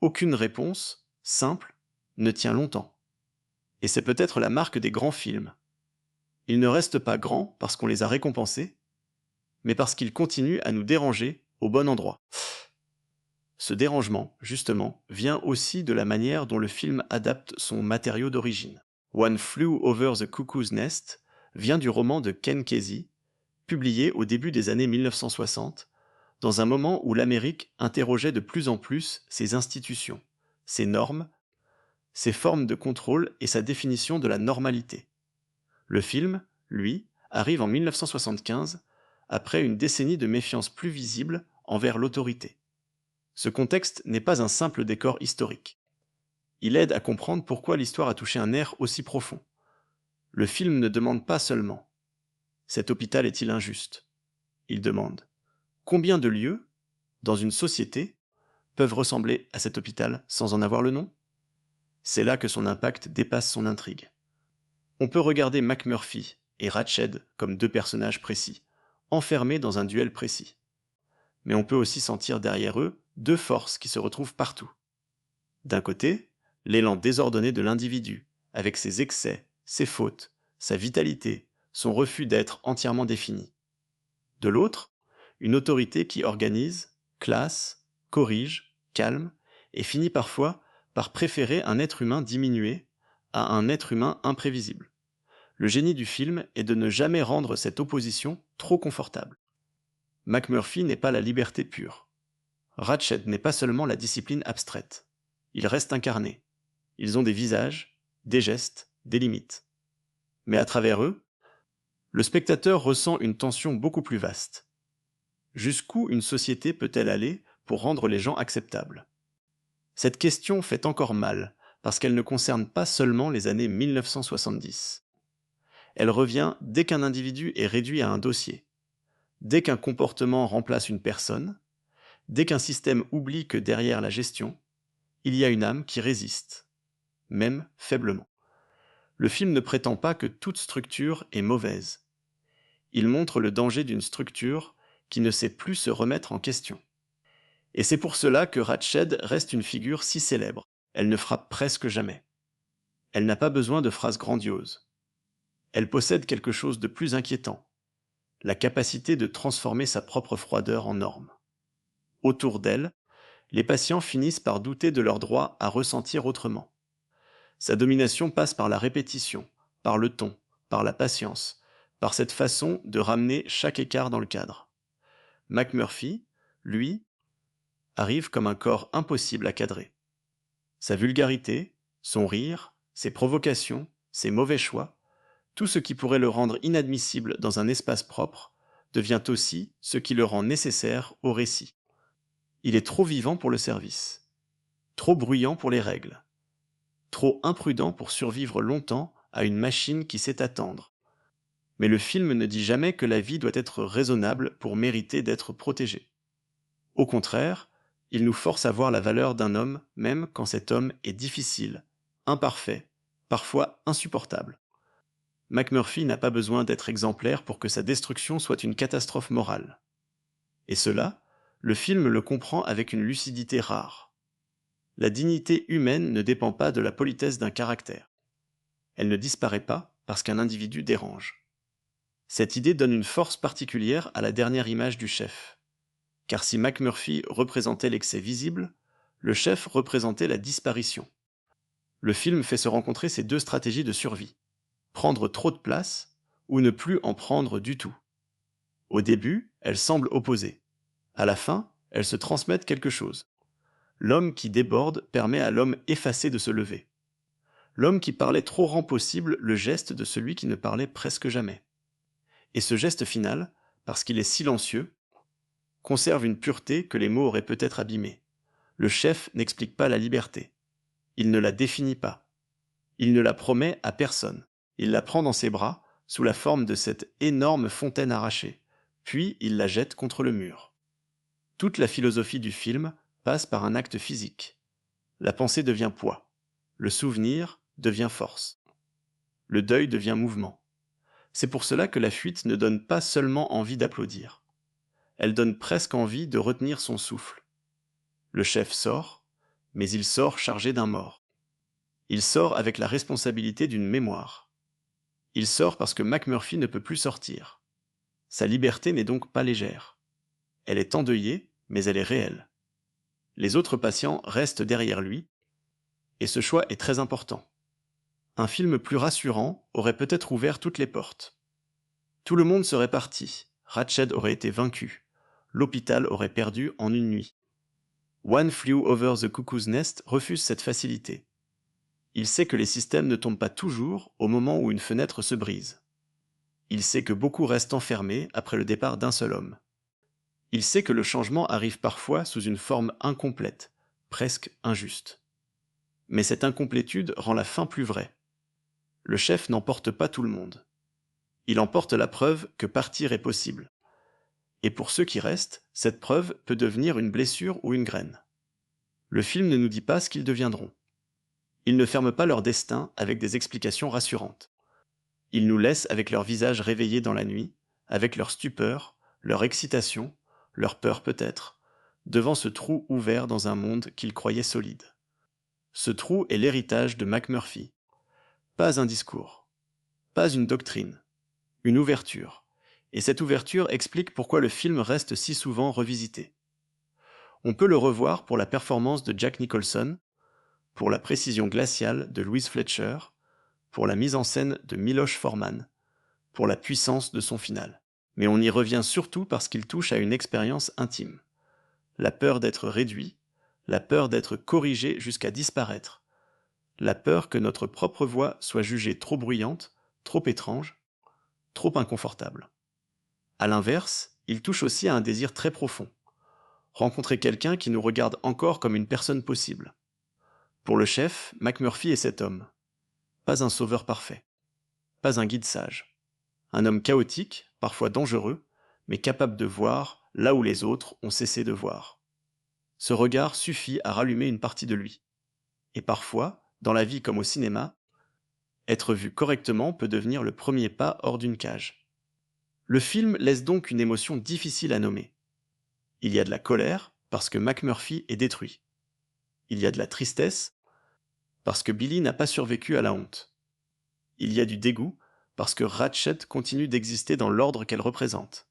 Aucune réponse, simple, ne tient longtemps. Et c'est peut-être la marque des grands films. Ils ne restent pas grands parce qu'on les a récompensés, mais parce qu'ils continuent à nous déranger au bon endroit. Ce dérangement, justement, vient aussi de la manière dont le film adapte son matériau d'origine. One Flew Over the Cuckoo's Nest vient du roman de Ken Kesey, publié au début des années 1960, dans un moment où l'Amérique interrogeait de plus en plus ses institutions, ses normes, ses formes de contrôle et sa définition de la normalité. Le film, lui, arrive en 1975, après une décennie de méfiance plus visible envers l'autorité. Ce contexte n'est pas un simple décor historique. Il aide à comprendre pourquoi l'histoire a touché un nerf aussi profond. Le film ne demande pas seulement « Cet hôpital est-il injuste ?» Il demande « Combien de lieux, dans une société, peuvent ressembler à cet hôpital sans en avoir le nom ?» C'est là que son impact dépasse son intrigue. On peut regarder McMurphy et Ratched comme deux personnages précis, enfermés dans un duel précis. Mais on peut aussi sentir derrière eux deux forces qui se retrouvent partout. D'un côté, l'élan désordonné de l'individu, avec ses excès, ses fautes, sa vitalité, son refus d'être entièrement défini. De l'autre, une autorité qui organise, classe, corrige, calme, et finit parfois par préférer un être humain diminué à un être humain imprévisible. Le génie du film est de ne jamais rendre cette opposition trop confortable. McMurphy n'est pas la liberté pure. Ratched n'est pas seulement la discipline abstraite. Ils restent incarnés. Ils ont des visages, des gestes, des limites. Mais à travers eux, le spectateur ressent une tension beaucoup plus vaste. Jusqu'où une société peut-elle aller pour rendre les gens acceptables? Cette question fait encore mal, parce qu'elle ne concerne pas seulement les années 1970. Elle revient dès qu'un individu est réduit à un dossier, dès qu'un comportement remplace une personne, dès qu'un système oublie que derrière la gestion, il y a une âme qui résiste, même faiblement. Le film ne prétend pas que toute structure est mauvaise. Il montre le danger d'une structure qui ne sait plus se remettre en question. Et c'est pour cela que Ratched reste une figure si célèbre. Elle ne frappe presque jamais. Elle n'a pas besoin de phrases grandioses. Elle possède quelque chose de plus inquiétant, la capacité de transformer sa propre froideur en norme. Autour d'elle, les patients finissent par douter de leur droit à ressentir autrement. Sa domination passe par la répétition, par le ton, par la patience, par cette façon de ramener chaque écart dans le cadre. McMurphy, lui, arrive comme un corps impossible à cadrer. Sa vulgarité, son rire, ses provocations, ses mauvais choix, tout ce qui pourrait le rendre inadmissible dans un espace propre, devient aussi ce qui le rend nécessaire au récit. Il est trop vivant pour le service, trop bruyant pour les règles, trop imprudent pour survivre longtemps à une machine qui sait attendre. Mais le film ne dit jamais que la vie doit être raisonnable pour mériter d'être protégée. Au contraire, il nous force à voir la valeur d'un homme même quand cet homme est difficile, imparfait, parfois insupportable. McMurphy n'a pas besoin d'être exemplaire pour que sa destruction soit une catastrophe morale. Et cela, le film le comprend avec une lucidité rare. La dignité humaine ne dépend pas de la politesse d'un caractère. Elle ne disparaît pas parce qu'un individu dérange. Cette idée donne une force particulière à la dernière image du chef. Car si McMurphy représentait l'excès visible, le chef représentait la disparition. Le film fait se rencontrer ces deux stratégies de survie. Prendre trop de place ou ne plus en prendre du tout. Au début, elles semblent opposées. À la fin, elles se transmettent quelque chose. L'homme qui déborde permet à l'homme effacé de se lever. L'homme qui parlait trop rend possible le geste de celui qui ne parlait presque jamais. Et ce geste final, parce qu'il est silencieux, conserve une pureté que les mots auraient peut-être abîmée. Le chef n'explique pas la liberté. Il ne la définit pas. Il ne la promet à personne. Il la prend dans ses bras, sous la forme de cette énorme fontaine arrachée, puis il la jette contre le mur. Toute la philosophie du film passe par un acte physique. La pensée devient poids. Le souvenir devient force. Le deuil devient mouvement. C'est pour cela que la fuite ne donne pas seulement envie d'applaudir. Elle donne presque envie de retenir son souffle. Le chef sort, mais il sort chargé d'un mort. Il sort avec la responsabilité d'une mémoire. Il sort parce que McMurphy ne peut plus sortir. Sa liberté n'est donc pas légère. Elle est endeuillée, mais elle est réelle. Les autres patients restent derrière lui, et ce choix est très important. Un film plus rassurant aurait peut-être ouvert toutes les portes. Tout le monde serait parti, Ratched aurait été vaincu, l'hôpital aurait perdu en une nuit. One Flew Over the Cuckoo's Nest refuse cette facilité. Il sait que les systèmes ne tombent pas toujours au moment où une fenêtre se brise. Il sait que beaucoup restent enfermés après le départ d'un seul homme. Il sait que le changement arrive parfois sous une forme incomplète, presque injuste. Mais cette incomplétude rend la fin plus vraie. Le chef n'emporte pas tout le monde. Il emporte la preuve que partir est possible. Et pour ceux qui restent, cette preuve peut devenir une blessure ou une graine. Le film ne nous dit pas ce qu'ils deviendront. Il ne ferme pas leur destin avec des explications rassurantes. Il nous laisse avec leur visage réveillé dans la nuit, avec leur stupeur, leur excitation, leur peur peut-être, devant ce trou ouvert dans un monde qu'ils croyaient solide. Ce trou est l'héritage de McMurphy. Pas un discours, pas une doctrine, une ouverture. Et cette ouverture explique pourquoi le film reste si souvent revisité. On peut le revoir pour la performance de Jack Nicholson, pour la précision glaciale de Louise Fletcher, pour la mise en scène de Miloš Forman, pour la puissance de son final. Mais on y revient surtout parce qu'il touche à une expérience intime. La peur d'être réduit, la peur d'être corrigé jusqu'à disparaître, la peur que notre propre voix soit jugée trop bruyante, trop étrange, trop inconfortable. À l'inverse, il touche aussi à un désir très profond. Rencontrer quelqu'un qui nous regarde encore comme une personne possible. Pour le chef, McMurphy est cet homme. Pas un sauveur parfait. Pas un guide sage. Un homme chaotique, parfois dangereux, mais capable de voir là où les autres ont cessé de voir. Ce regard suffit à rallumer une partie de lui. Et parfois, dans la vie comme au cinéma, être vu correctement peut devenir le premier pas hors d'une cage. Le film laisse donc une émotion difficile à nommer. Il y a de la colère, parce que McMurphy est détruit. Il y a de la tristesse, parce que Billy n'a pas survécu à la honte. Il y a du dégoût, parce que Ratched continue d'exister dans l'ordre qu'elle représente.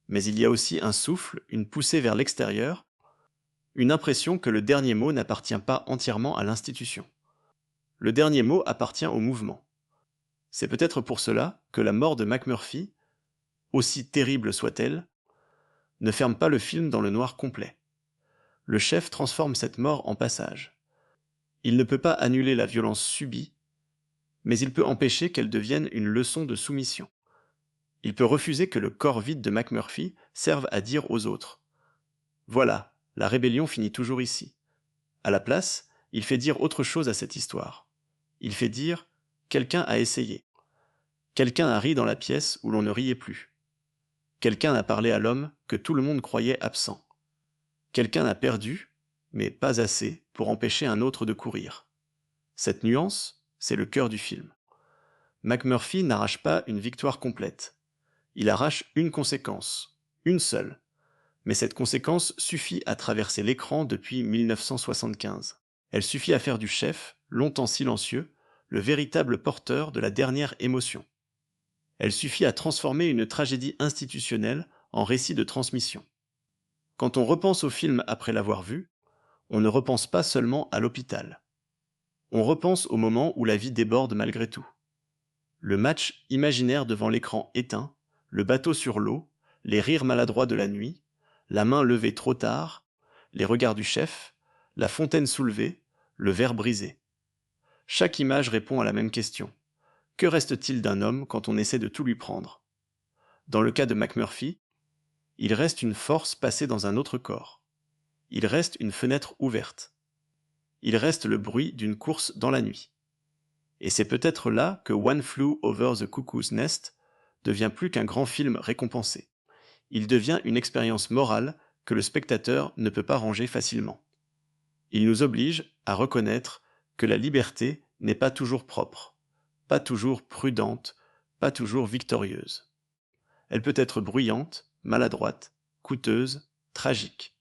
Mais il y a aussi un souffle, une poussée vers l'extérieur, une impression que le dernier mot n'appartient pas entièrement à l'institution. Le dernier mot appartient au mouvement. C'est peut-être pour cela que la mort de McMurphy, aussi terrible soit-elle, ne ferme pas le film dans le noir complet. Le chef transforme cette mort en passage. Il ne peut pas annuler la violence subie, mais il peut empêcher qu'elle devienne une leçon de soumission. Il peut refuser que le corps vide de McMurphy serve à dire aux autres « Voilà, la rébellion finit toujours ici ». À la place, il fait dire autre chose à cette histoire. Il fait dire « Quelqu'un a essayé ». Quelqu'un a ri dans la pièce où l'on ne riait plus. Quelqu'un a parlé à l'homme que tout le monde croyait absent. Quelqu'un a perdu, mais pas assez pour empêcher un autre de courir. Cette nuance, c'est le cœur du film. McMurphy n'arrache pas une victoire complète. Il arrache une conséquence, une seule. Mais cette conséquence suffit à traverser l'écran depuis 1975. Elle suffit à faire du chef, longtemps silencieux, le véritable porteur de la dernière émotion. Elle suffit à transformer une tragédie institutionnelle en récit de transmission. Quand on repense au film après l'avoir vu, on ne repense pas seulement à l'hôpital. On repense au moment où la vie déborde malgré tout. Le match imaginaire devant l'écran éteint, le bateau sur l'eau, les rires maladroits de la nuit, la main levée trop tard, les regards du chef, la fontaine soulevée, le verre brisé. Chaque image répond à la même question. Que reste-t-il d'un homme quand on essaie de tout lui prendre? Dans le cas de McMurphy, il reste une force passée dans un autre corps. Il reste une fenêtre ouverte. Il reste le bruit d'une course dans la nuit. Et c'est peut-être là que One Flew Over the Cuckoo's Nest devient plus qu'un grand film récompensé. Il devient une expérience morale que le spectateur ne peut pas ranger facilement. Il nous oblige à reconnaître que la liberté n'est pas toujours propre, pas toujours prudente, pas toujours victorieuse. Elle peut être bruyante, maladroite, coûteuse, tragique.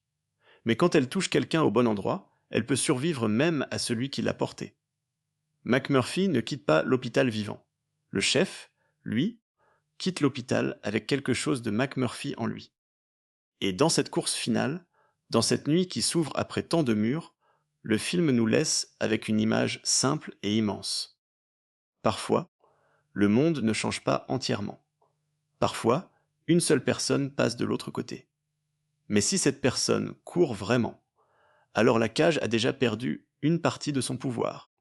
Mais quand elle touche quelqu'un au bon endroit, elle peut survivre même à celui qui l'a portée. McMurphy ne quitte pas l'hôpital vivant. Le chef, lui, quitte l'hôpital avec quelque chose de McMurphy en lui. Et dans cette course finale, dans cette nuit qui s'ouvre après tant de murs, le film nous laisse avec une image simple et immense. Parfois, le monde ne change pas entièrement. Parfois, une seule personne passe de l'autre côté. Mais si cette personne court vraiment, alors la cage a déjà perdu une partie de son pouvoir.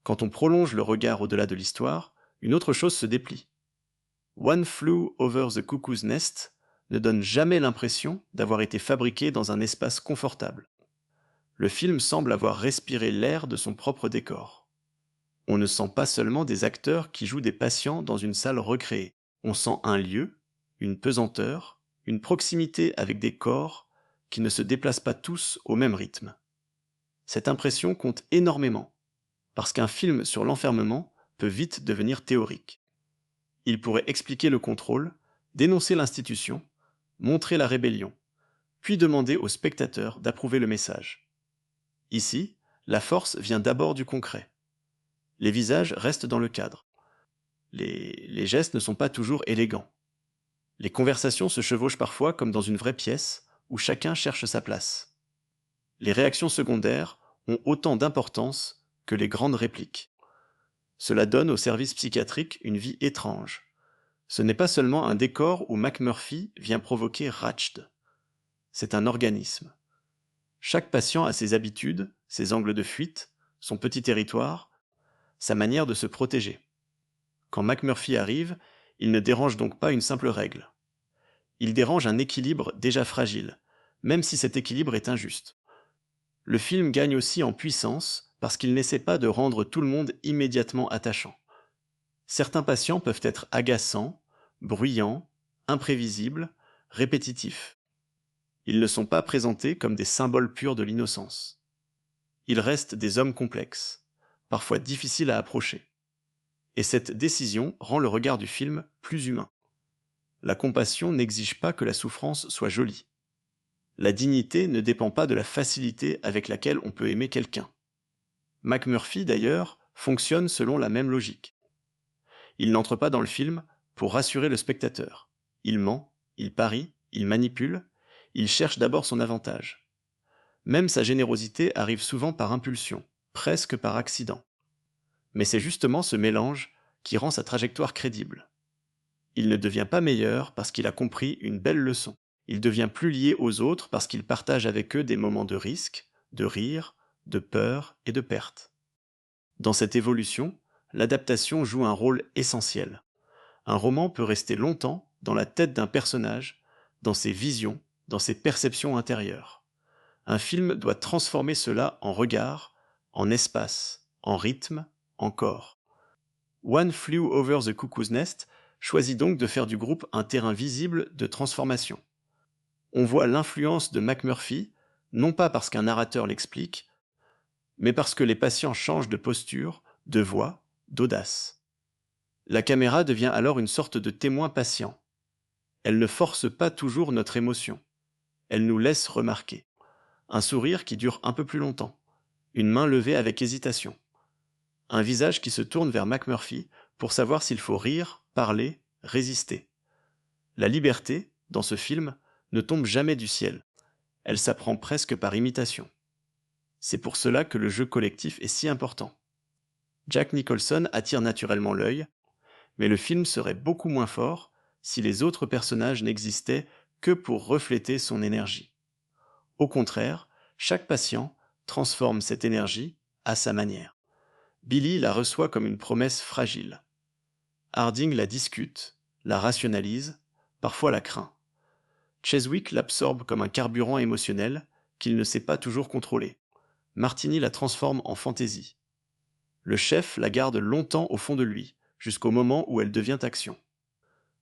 Quand on prolonge le regard au-delà de l'histoire, une autre chose se déplie. One Flew Over the Cuckoo's Nest ne donne jamais l'impression d'avoir été fabriqué dans un espace confortable. Le film semble avoir respiré l'air de son propre décor. On ne sent pas seulement des acteurs qui jouent des patients dans une salle recréée. On sent un lieu, une pesanteur, une proximité avec des corps qui ne se déplacent pas tous au même rythme. Cette impression compte énormément, parce qu'un film sur l'enfermement peut vite devenir théorique. Il pourrait expliquer le contrôle, dénoncer l'institution, montrer la rébellion, puis demander aux spectateurs d'approuver le message. Ici, la force vient d'abord du concret. Les visages restent dans le cadre. Les gestes ne sont pas toujours élégants. Les conversations se chevauchent parfois comme dans une vraie pièce, où chacun cherche sa place. Les réactions secondaires ont autant d'importance que les grandes répliques. Cela donne au service psychiatrique une vie étrange. Ce n'est pas seulement un décor où McMurphy vient provoquer Ratched. C'est un organisme. Chaque patient a ses habitudes, ses angles de fuite, son petit territoire, sa manière de se protéger. Quand McMurphy arrive, il ne dérange donc pas une simple règle. Il dérange un équilibre déjà fragile, même si cet équilibre est injuste. Le film gagne aussi en puissance parce qu'il n'essaie pas de rendre tout le monde immédiatement attachant. Certains patients peuvent être agaçants, bruyants, imprévisibles, répétitifs. Ils ne sont pas présentés comme des symboles purs de l'innocence. Ils restent des hommes complexes, parfois difficiles à approcher. Et cette décision rend le regard du film plus humain. La compassion n'exige pas que la souffrance soit jolie. La dignité ne dépend pas de la facilité avec laquelle on peut aimer quelqu'un. McMurphy, d'ailleurs, fonctionne selon la même logique. Il n'entre pas dans le film pour rassurer le spectateur. Il ment, il parie, il manipule, il cherche d'abord son avantage. Même sa générosité arrive souvent par impulsion, presque par accident. Mais c'est justement ce mélange qui rend sa trajectoire crédible. Il ne devient pas meilleur parce qu'il a compris une belle leçon. Il devient plus lié aux autres parce qu'il partage avec eux des moments de risque, de rire, de peur et de perte. Dans cette évolution, l'adaptation joue un rôle essentiel. Un roman peut rester longtemps dans la tête d'un personnage, dans ses visions, dans ses perceptions intérieures. Un film doit transformer cela en regard, en espace, en rythme, en corps. One Flew Over the Cuckoo's Nest choisit donc de faire du groupe un terrain visible de transformation. On voit l'influence de McMurphy non pas parce qu'un narrateur l'explique, mais parce que les patients changent de posture, de voix, d'audace. La caméra devient alors une sorte de témoin patient. Elle ne force pas toujours notre émotion. Elle nous laisse remarquer. Un sourire qui dure un peu plus longtemps. Une main levée avec hésitation. Un visage qui se tourne vers McMurphy pour savoir s'il faut rire, parler, résister. La liberté, dans ce film, ne tombe jamais du ciel. Elle s'apprend presque par imitation. C'est pour cela que le jeu collectif est si important. Jack Nicholson attire naturellement l'œil, mais le film serait beaucoup moins fort si les autres personnages n'existaient que pour refléter son énergie. Au contraire, chaque patient transforme cette énergie à sa manière. Billy la reçoit comme une promesse fragile. Harding la discute, la rationalise, parfois la craint. Cheswick l'absorbe comme un carburant émotionnel qu'il ne sait pas toujours contrôler. Martini la transforme en fantaisie. Le chef la garde longtemps au fond de lui, jusqu'au moment où elle devient action.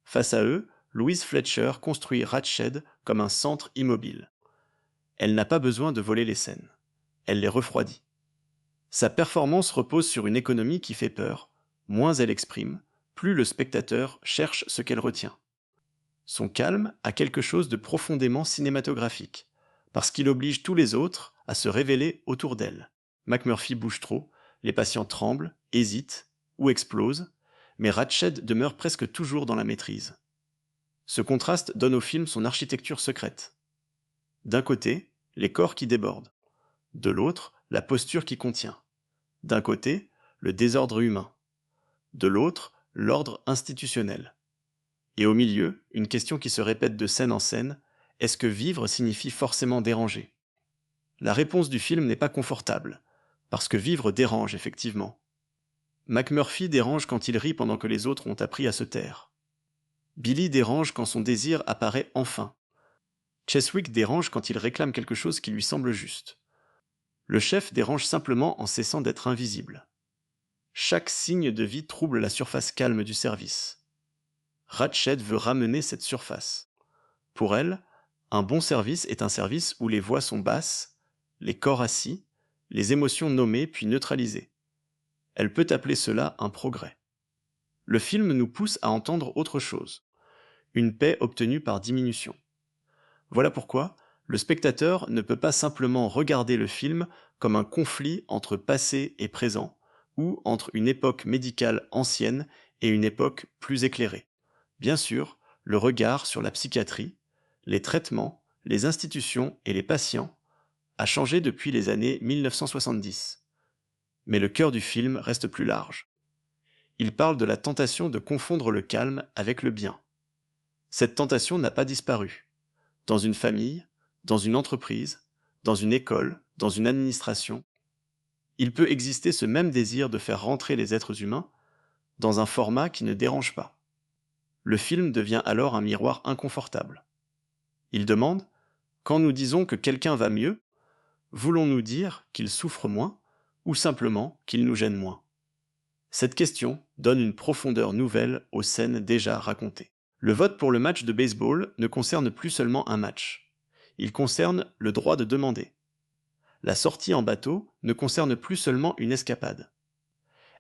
Face à eux, Louise Fletcher construit Ratched comme un centre immobile. Elle n'a pas besoin de voler les scènes. Elle les refroidit. Sa performance repose sur une économie qui fait peur. Moins elle exprime, plus le spectateur cherche ce qu'elle retient. Son calme a quelque chose de profondément cinématographique, parce qu'il oblige tous les autres à se révéler autour d'elle. McMurphy bouge trop, les patients tremblent, hésitent ou explosent, mais Ratched demeure presque toujours dans la maîtrise. Ce contraste donne au film son architecture secrète. D'un côté, les corps qui débordent. De l'autre, la posture qui contient. D'un côté, le désordre humain. De l'autre, l'ordre institutionnel. Et au milieu, une question qui se répète de scène en scène, est-ce que vivre signifie forcément déranger ? La réponse du film n'est pas confortable, parce que vivre dérange effectivement. McMurphy dérange quand il rit pendant que les autres ont appris à se taire. Billy dérange quand son désir apparaît enfin. Cheswick dérange quand il réclame quelque chose qui lui semble juste. Le chef dérange simplement en cessant d'être invisible. Chaque signe de vie trouble la surface calme du service. Ratched veut ramener cette surface. Pour elle, un bon service est un service où les voix sont basses, les corps assis, les émotions nommées puis neutralisées. Elle peut appeler cela un progrès. Le film nous pousse à entendre autre chose. Une paix obtenue par diminution. Voilà pourquoi le spectateur ne peut pas simplement regarder le film comme un conflit entre passé et présent, ou entre une époque médicale ancienne et une époque plus éclairée. Bien sûr, le regard sur la psychiatrie, les traitements, les institutions et les patients a changé depuis les années 1970. Mais le cœur du film reste plus large. Il parle de la tentation de confondre le calme avec le bien. Cette tentation n'a pas disparu. Dans une famille, dans une entreprise, dans une école, dans une administration, il peut exister ce même désir de faire rentrer les êtres humains dans un format qui ne dérange pas. Le film devient alors un miroir inconfortable. Il demande, quand nous disons que quelqu'un va mieux, voulons-nous dire qu'il souffre moins ou simplement qu'il nous gêne moins ? Cette question donne une profondeur nouvelle aux scènes déjà racontées. Le vote pour le match de baseball ne concerne plus seulement un match. Il concerne le droit de demander. La sortie en bateau ne concerne plus seulement une escapade.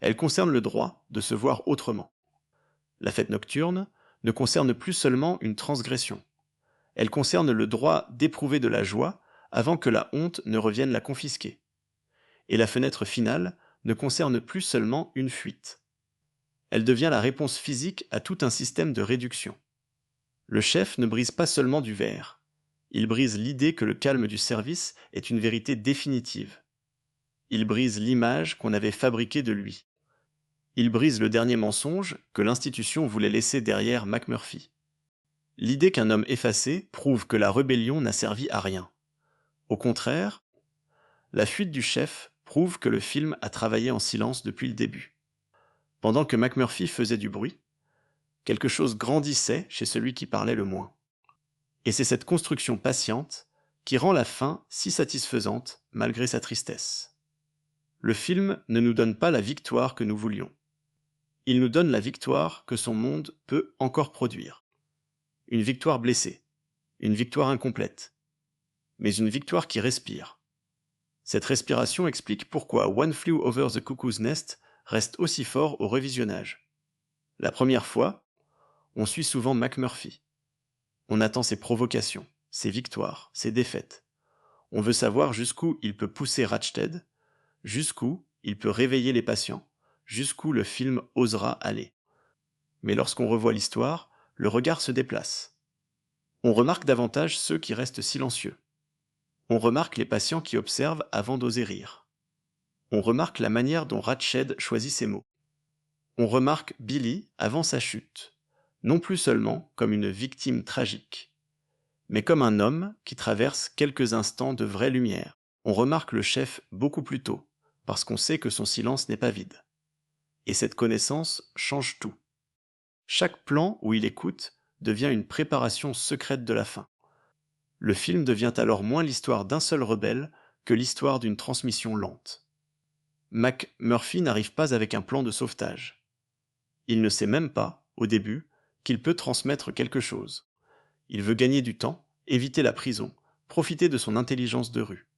Elle concerne le droit de se voir autrement. La fête nocturne ne concerne plus seulement une transgression. Elle concerne le droit d'éprouver de la joie avant que la honte ne revienne la confisquer. Et la fenêtre finale ne concerne plus seulement une fuite. Elle devient la réponse physique à tout un système de réduction. Le chef ne brise pas seulement du verre. Il brise l'idée que le calme du service est une vérité définitive. Il brise l'image qu'on avait fabriquée de lui. Il brise le dernier mensonge que l'institution voulait laisser derrière McMurphy. L'idée qu'un homme effacé prouve que la rébellion n'a servi à rien. Au contraire, la fuite du chef prouve que le film a travaillé en silence depuis le début. Pendant que McMurphy faisait du bruit, quelque chose grandissait chez celui qui parlait le moins. Et c'est cette construction patiente qui rend la fin si satisfaisante malgré sa tristesse. Le film ne nous donne pas la victoire que nous voulions. Il nous donne la victoire que son monde peut encore produire. Une victoire blessée, une victoire incomplète. mais une victoire qui respire. Cette respiration explique pourquoi One Flew Over the Cuckoo's Nest reste aussi fort au revisionnage. La première fois, on suit souvent McMurphy. On attend ses provocations, ses victoires, ses défaites. On veut savoir jusqu'où il peut pousser Ratched, jusqu'où il peut réveiller les patients, jusqu'où le film osera aller. Mais lorsqu'on revoit l'histoire, le regard se déplace. On remarque davantage ceux qui restent silencieux. On remarque les patients qui observent avant d'oser rire. On remarque la manière dont Ratched choisit ses mots. On remarque Billy avant sa chute, non plus seulement comme une victime tragique, mais comme un homme qui traverse quelques instants de vraie lumière. On remarque le chef beaucoup plus tôt, parce qu'on sait que son silence n'est pas vide. Et cette connaissance change tout. Chaque plan où il écoute devient une préparation secrète de la fin. Le film devient alors moins l'histoire d'un seul rebelle que l'histoire d'une transmission lente. McMurphy n'arrive pas avec un plan de sauvetage. Il ne sait même pas, au début, qu'il peut transmettre quelque chose. Il veut gagner du temps, éviter la prison, profiter de son intelligence de rue.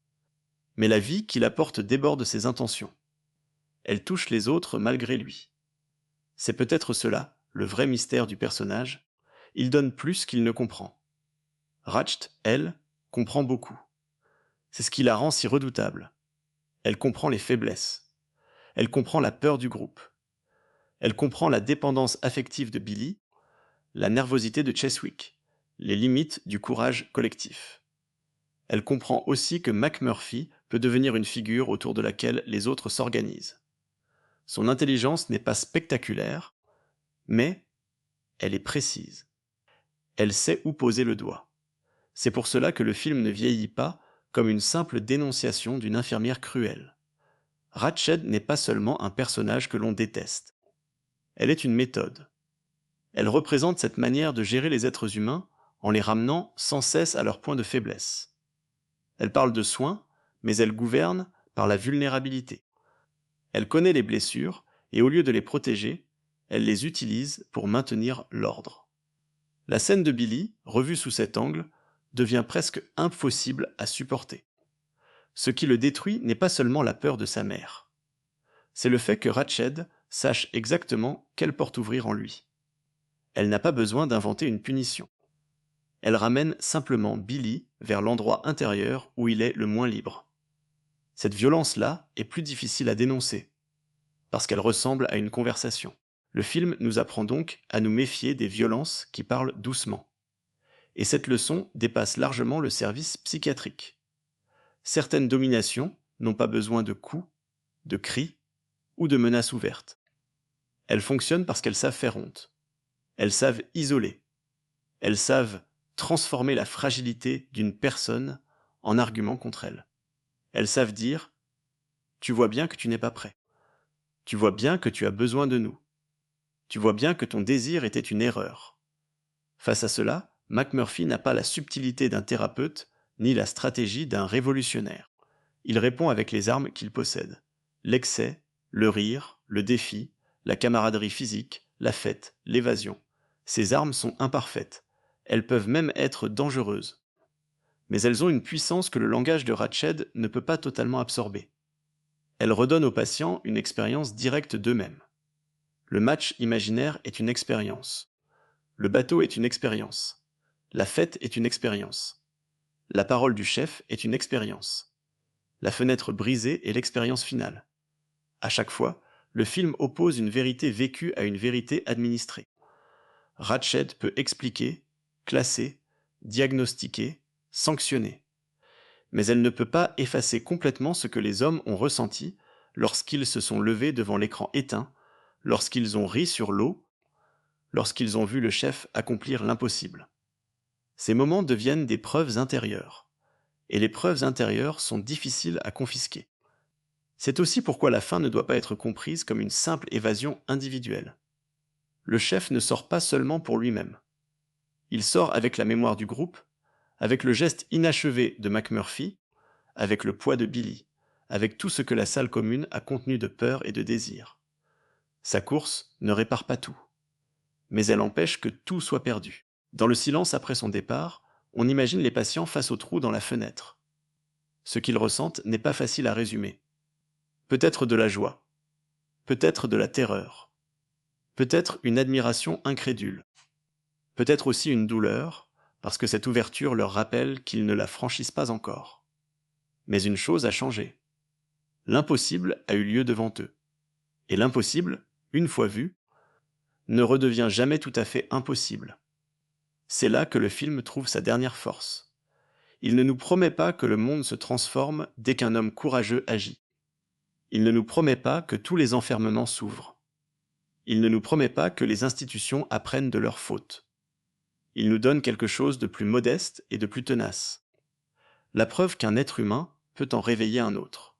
Mais la vie qu'il apporte déborde ses intentions. Elle touche les autres malgré lui. C'est peut-être cela, le vrai mystère du personnage. Il donne plus qu'il ne comprend. Ratched, elle, comprend beaucoup. C'est ce qui la rend si redoutable. Elle comprend les faiblesses. Elle comprend la peur du groupe. Elle comprend la dépendance affective de Billy, la nervosité de Cheswick, les limites du courage collectif. Elle comprend aussi que McMurphy peut devenir une figure autour de laquelle les autres s'organisent. Son intelligence n'est pas spectaculaire, mais elle est précise. Elle sait où poser le doigt. C'est pour cela que le film ne vieillit pas comme une simple dénonciation d'une infirmière cruelle. Ratched n'est pas seulement un personnage que l'on déteste. Elle est une méthode. Elle représente cette manière de gérer les êtres humains en les ramenant sans cesse à leur point de faiblesse. Elle parle de soins, mais elle gouverne par la vulnérabilité. Elle connaît les blessures et au lieu de les protéger, elle les utilise pour maintenir l'ordre. La scène de Billy, revue sous cet angle, devient presque impossible à supporter. Ce qui le détruit n'est pas seulement la peur de sa mère. C'est le fait que Ratched sache exactement quelle porte ouvrir en lui. Elle n'a pas besoin d'inventer une punition. Elle ramène simplement Billy vers l'endroit intérieur où il est le moins libre. Cette violence-là est plus difficile à dénoncer, parce qu'elle ressemble à une conversation. Le film nous apprend donc à nous méfier des violences qui parlent doucement. Et cette leçon dépasse largement le service psychiatrique. Certaines dominations n'ont pas besoin de coups, de cris ou de menaces ouvertes. Elles fonctionnent parce qu'elles savent faire honte. Elles savent isoler. Elles savent transformer la fragilité d'une personne en argument contre elle. Elles savent dire « Tu vois bien que tu n'es pas prêt. Tu vois bien que tu as besoin de nous. Tu vois bien que ton désir était une erreur. » Face à cela, McMurphy n'a pas la subtilité d'un thérapeute ni la stratégie d'un révolutionnaire. Il répond avec les armes qu'il possède. L'excès, le rire, le défi, la camaraderie physique, la fête, l'évasion. Ces armes sont imparfaites. Elles peuvent même être dangereuses. Mais elles ont une puissance que le langage de Ratched ne peut pas totalement absorber. Elles redonnent aux patients une expérience directe d'eux-mêmes. Le match imaginaire est une expérience. Le bateau est une expérience. La fête est une expérience. La parole du chef est une expérience. La fenêtre brisée est l'expérience finale. À chaque fois, le film oppose une vérité vécue à une vérité administrée. Ratched peut expliquer, classer, diagnostiquer, sanctionner. Mais elle ne peut pas effacer complètement ce que les hommes ont ressenti lorsqu'ils se sont levés devant l'écran éteint, lorsqu'ils ont ri sur l'eau, lorsqu'ils ont vu le chef accomplir l'impossible. Ces moments deviennent des preuves intérieures, et les preuves intérieures sont difficiles à confisquer. C'est aussi pourquoi la fin ne doit pas être comprise comme une simple évasion individuelle. Le chef ne sort pas seulement pour lui-même. Il sort avec la mémoire du groupe, avec le geste inachevé de McMurphy, avec le poids de Billy, avec tout ce que la salle commune a contenu de peur et de désir. Sa course ne répare pas tout, mais elle empêche que tout soit perdu. Dans le silence après son départ, On imagine les patients face au trou dans la fenêtre. Ce qu'ils ressentent n'est pas facile à résumer. Peut-être de la joie, peut-être de la terreur, peut-être une admiration incrédule, peut-être aussi une douleur, parce que cette ouverture leur rappelle qu'ils ne la franchissent pas encore. Mais une chose a changé. L'impossible a eu lieu devant eux. Et l'impossible, une fois vu, ne redevient jamais tout à fait impossible. C'est là que le film trouve sa dernière force. Il ne nous promet pas que le monde se transforme dès qu'un homme courageux agit. Il ne nous promet pas que tous les enfermements s'ouvrent. Il ne nous promet pas que les institutions apprennent de leurs fautes. Il nous donne quelque chose de plus modeste et de plus tenace. La preuve qu'un être humain peut en réveiller un autre.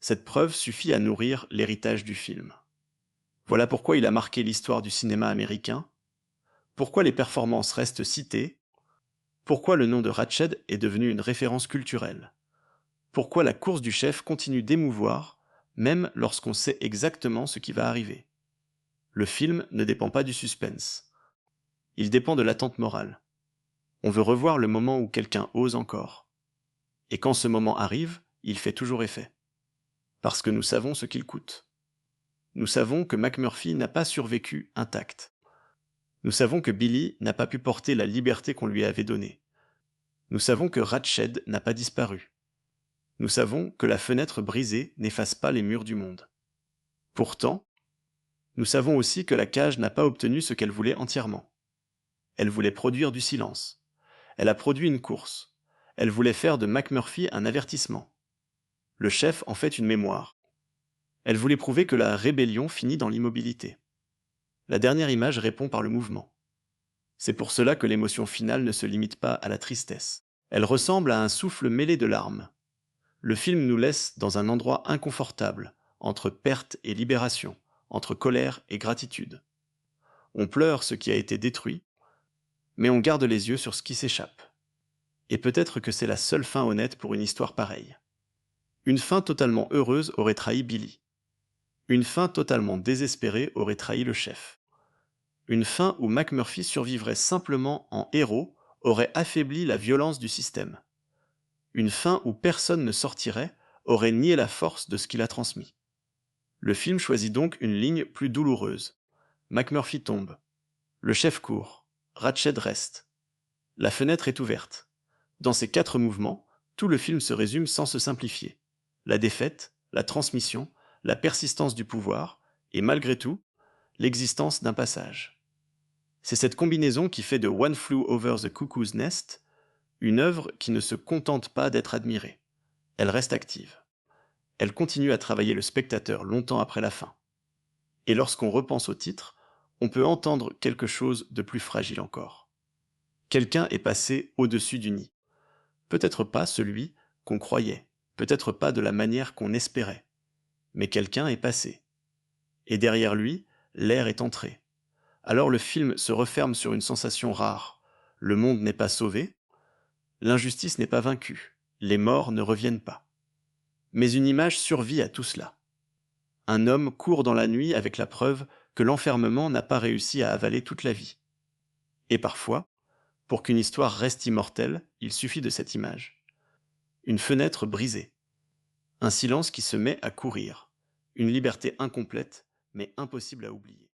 Cette preuve suffit à nourrir l'héritage du film. Voilà pourquoi il a marqué l'histoire du cinéma américain, pourquoi les performances restent citées, pourquoi le nom de Ratched est devenu une référence culturelle, pourquoi la course du chef continue d'émouvoir, même lorsqu'on sait exactement ce qui va arriver. Le film ne dépend pas du suspense. Il dépend de l'attente morale. On veut revoir le moment où quelqu'un ose encore. Et quand ce moment arrive, il fait toujours effet. Parce que nous savons ce qu'il coûte. Nous savons que McMurphy n'a pas survécu intact. Nous savons que Billy n'a pas pu porter la liberté qu'on lui avait donnée. Nous savons que Ratched n'a pas disparu. Nous savons que la fenêtre brisée n'efface pas les murs du monde. Pourtant, nous savons aussi que la cage n'a pas obtenu ce qu'elle voulait entièrement. Elle voulait produire du silence. Elle a produit une course. Elle voulait faire de McMurphy un avertissement. Le chef en fait une mémoire. Elle voulait prouver que la rébellion finit dans l'immobilité. La dernière image répond par le mouvement. C'est pour cela que l'émotion finale ne se limite pas à la tristesse. Elle ressemble à un souffle mêlé de larmes. Le film nous laisse dans un endroit inconfortable, entre perte et libération, entre colère et gratitude. On pleure ce qui a été détruit, mais on garde les yeux sur ce qui s'échappe. Et peut-être que c'est la seule fin honnête pour une histoire pareille. Une fin totalement heureuse aurait trahi Billy. Une fin totalement désespérée aurait trahi le chef. Une fin où McMurphy survivrait simplement en héros aurait affaibli la violence du système. Une fin où personne ne sortirait aurait nié la force de ce qu'il a transmis. Le film choisit donc une ligne plus douloureuse. McMurphy tombe. Le chef court. Ratched reste. La fenêtre est ouverte. Dans ces 4 mouvements, tout le film se résume sans se simplifier. La défaite, la transmission, la persistance du pouvoir, et malgré tout, l'existence d'un passage. C'est cette combinaison qui fait de One Flew Over the Cuckoo's Nest une œuvre qui ne se contente pas d'être admirée. Elle reste active. Elle continue à travailler le spectateur longtemps après la fin. Et lorsqu'on repense au titre, on peut entendre quelque chose de plus fragile encore. Quelqu'un est passé au-dessus du nid. Peut-être pas celui qu'on croyait, peut-être pas de la manière qu'on espérait, mais quelqu'un est passé. Et derrière lui, l'air est entré. Alors le film se referme sur une sensation rare. Le monde n'est pas sauvé, l'injustice n'est pas vaincue, les morts ne reviennent pas. Mais une image survit à tout cela. Un homme court dans la nuit avec la preuve que l'enfermement n'a pas réussi à avaler toute la vie. Et parfois, pour qu'une histoire reste immortelle, il suffit de cette image. Une fenêtre brisée. Un silence qui se met à courir. Une liberté incomplète, mais impossible à oublier.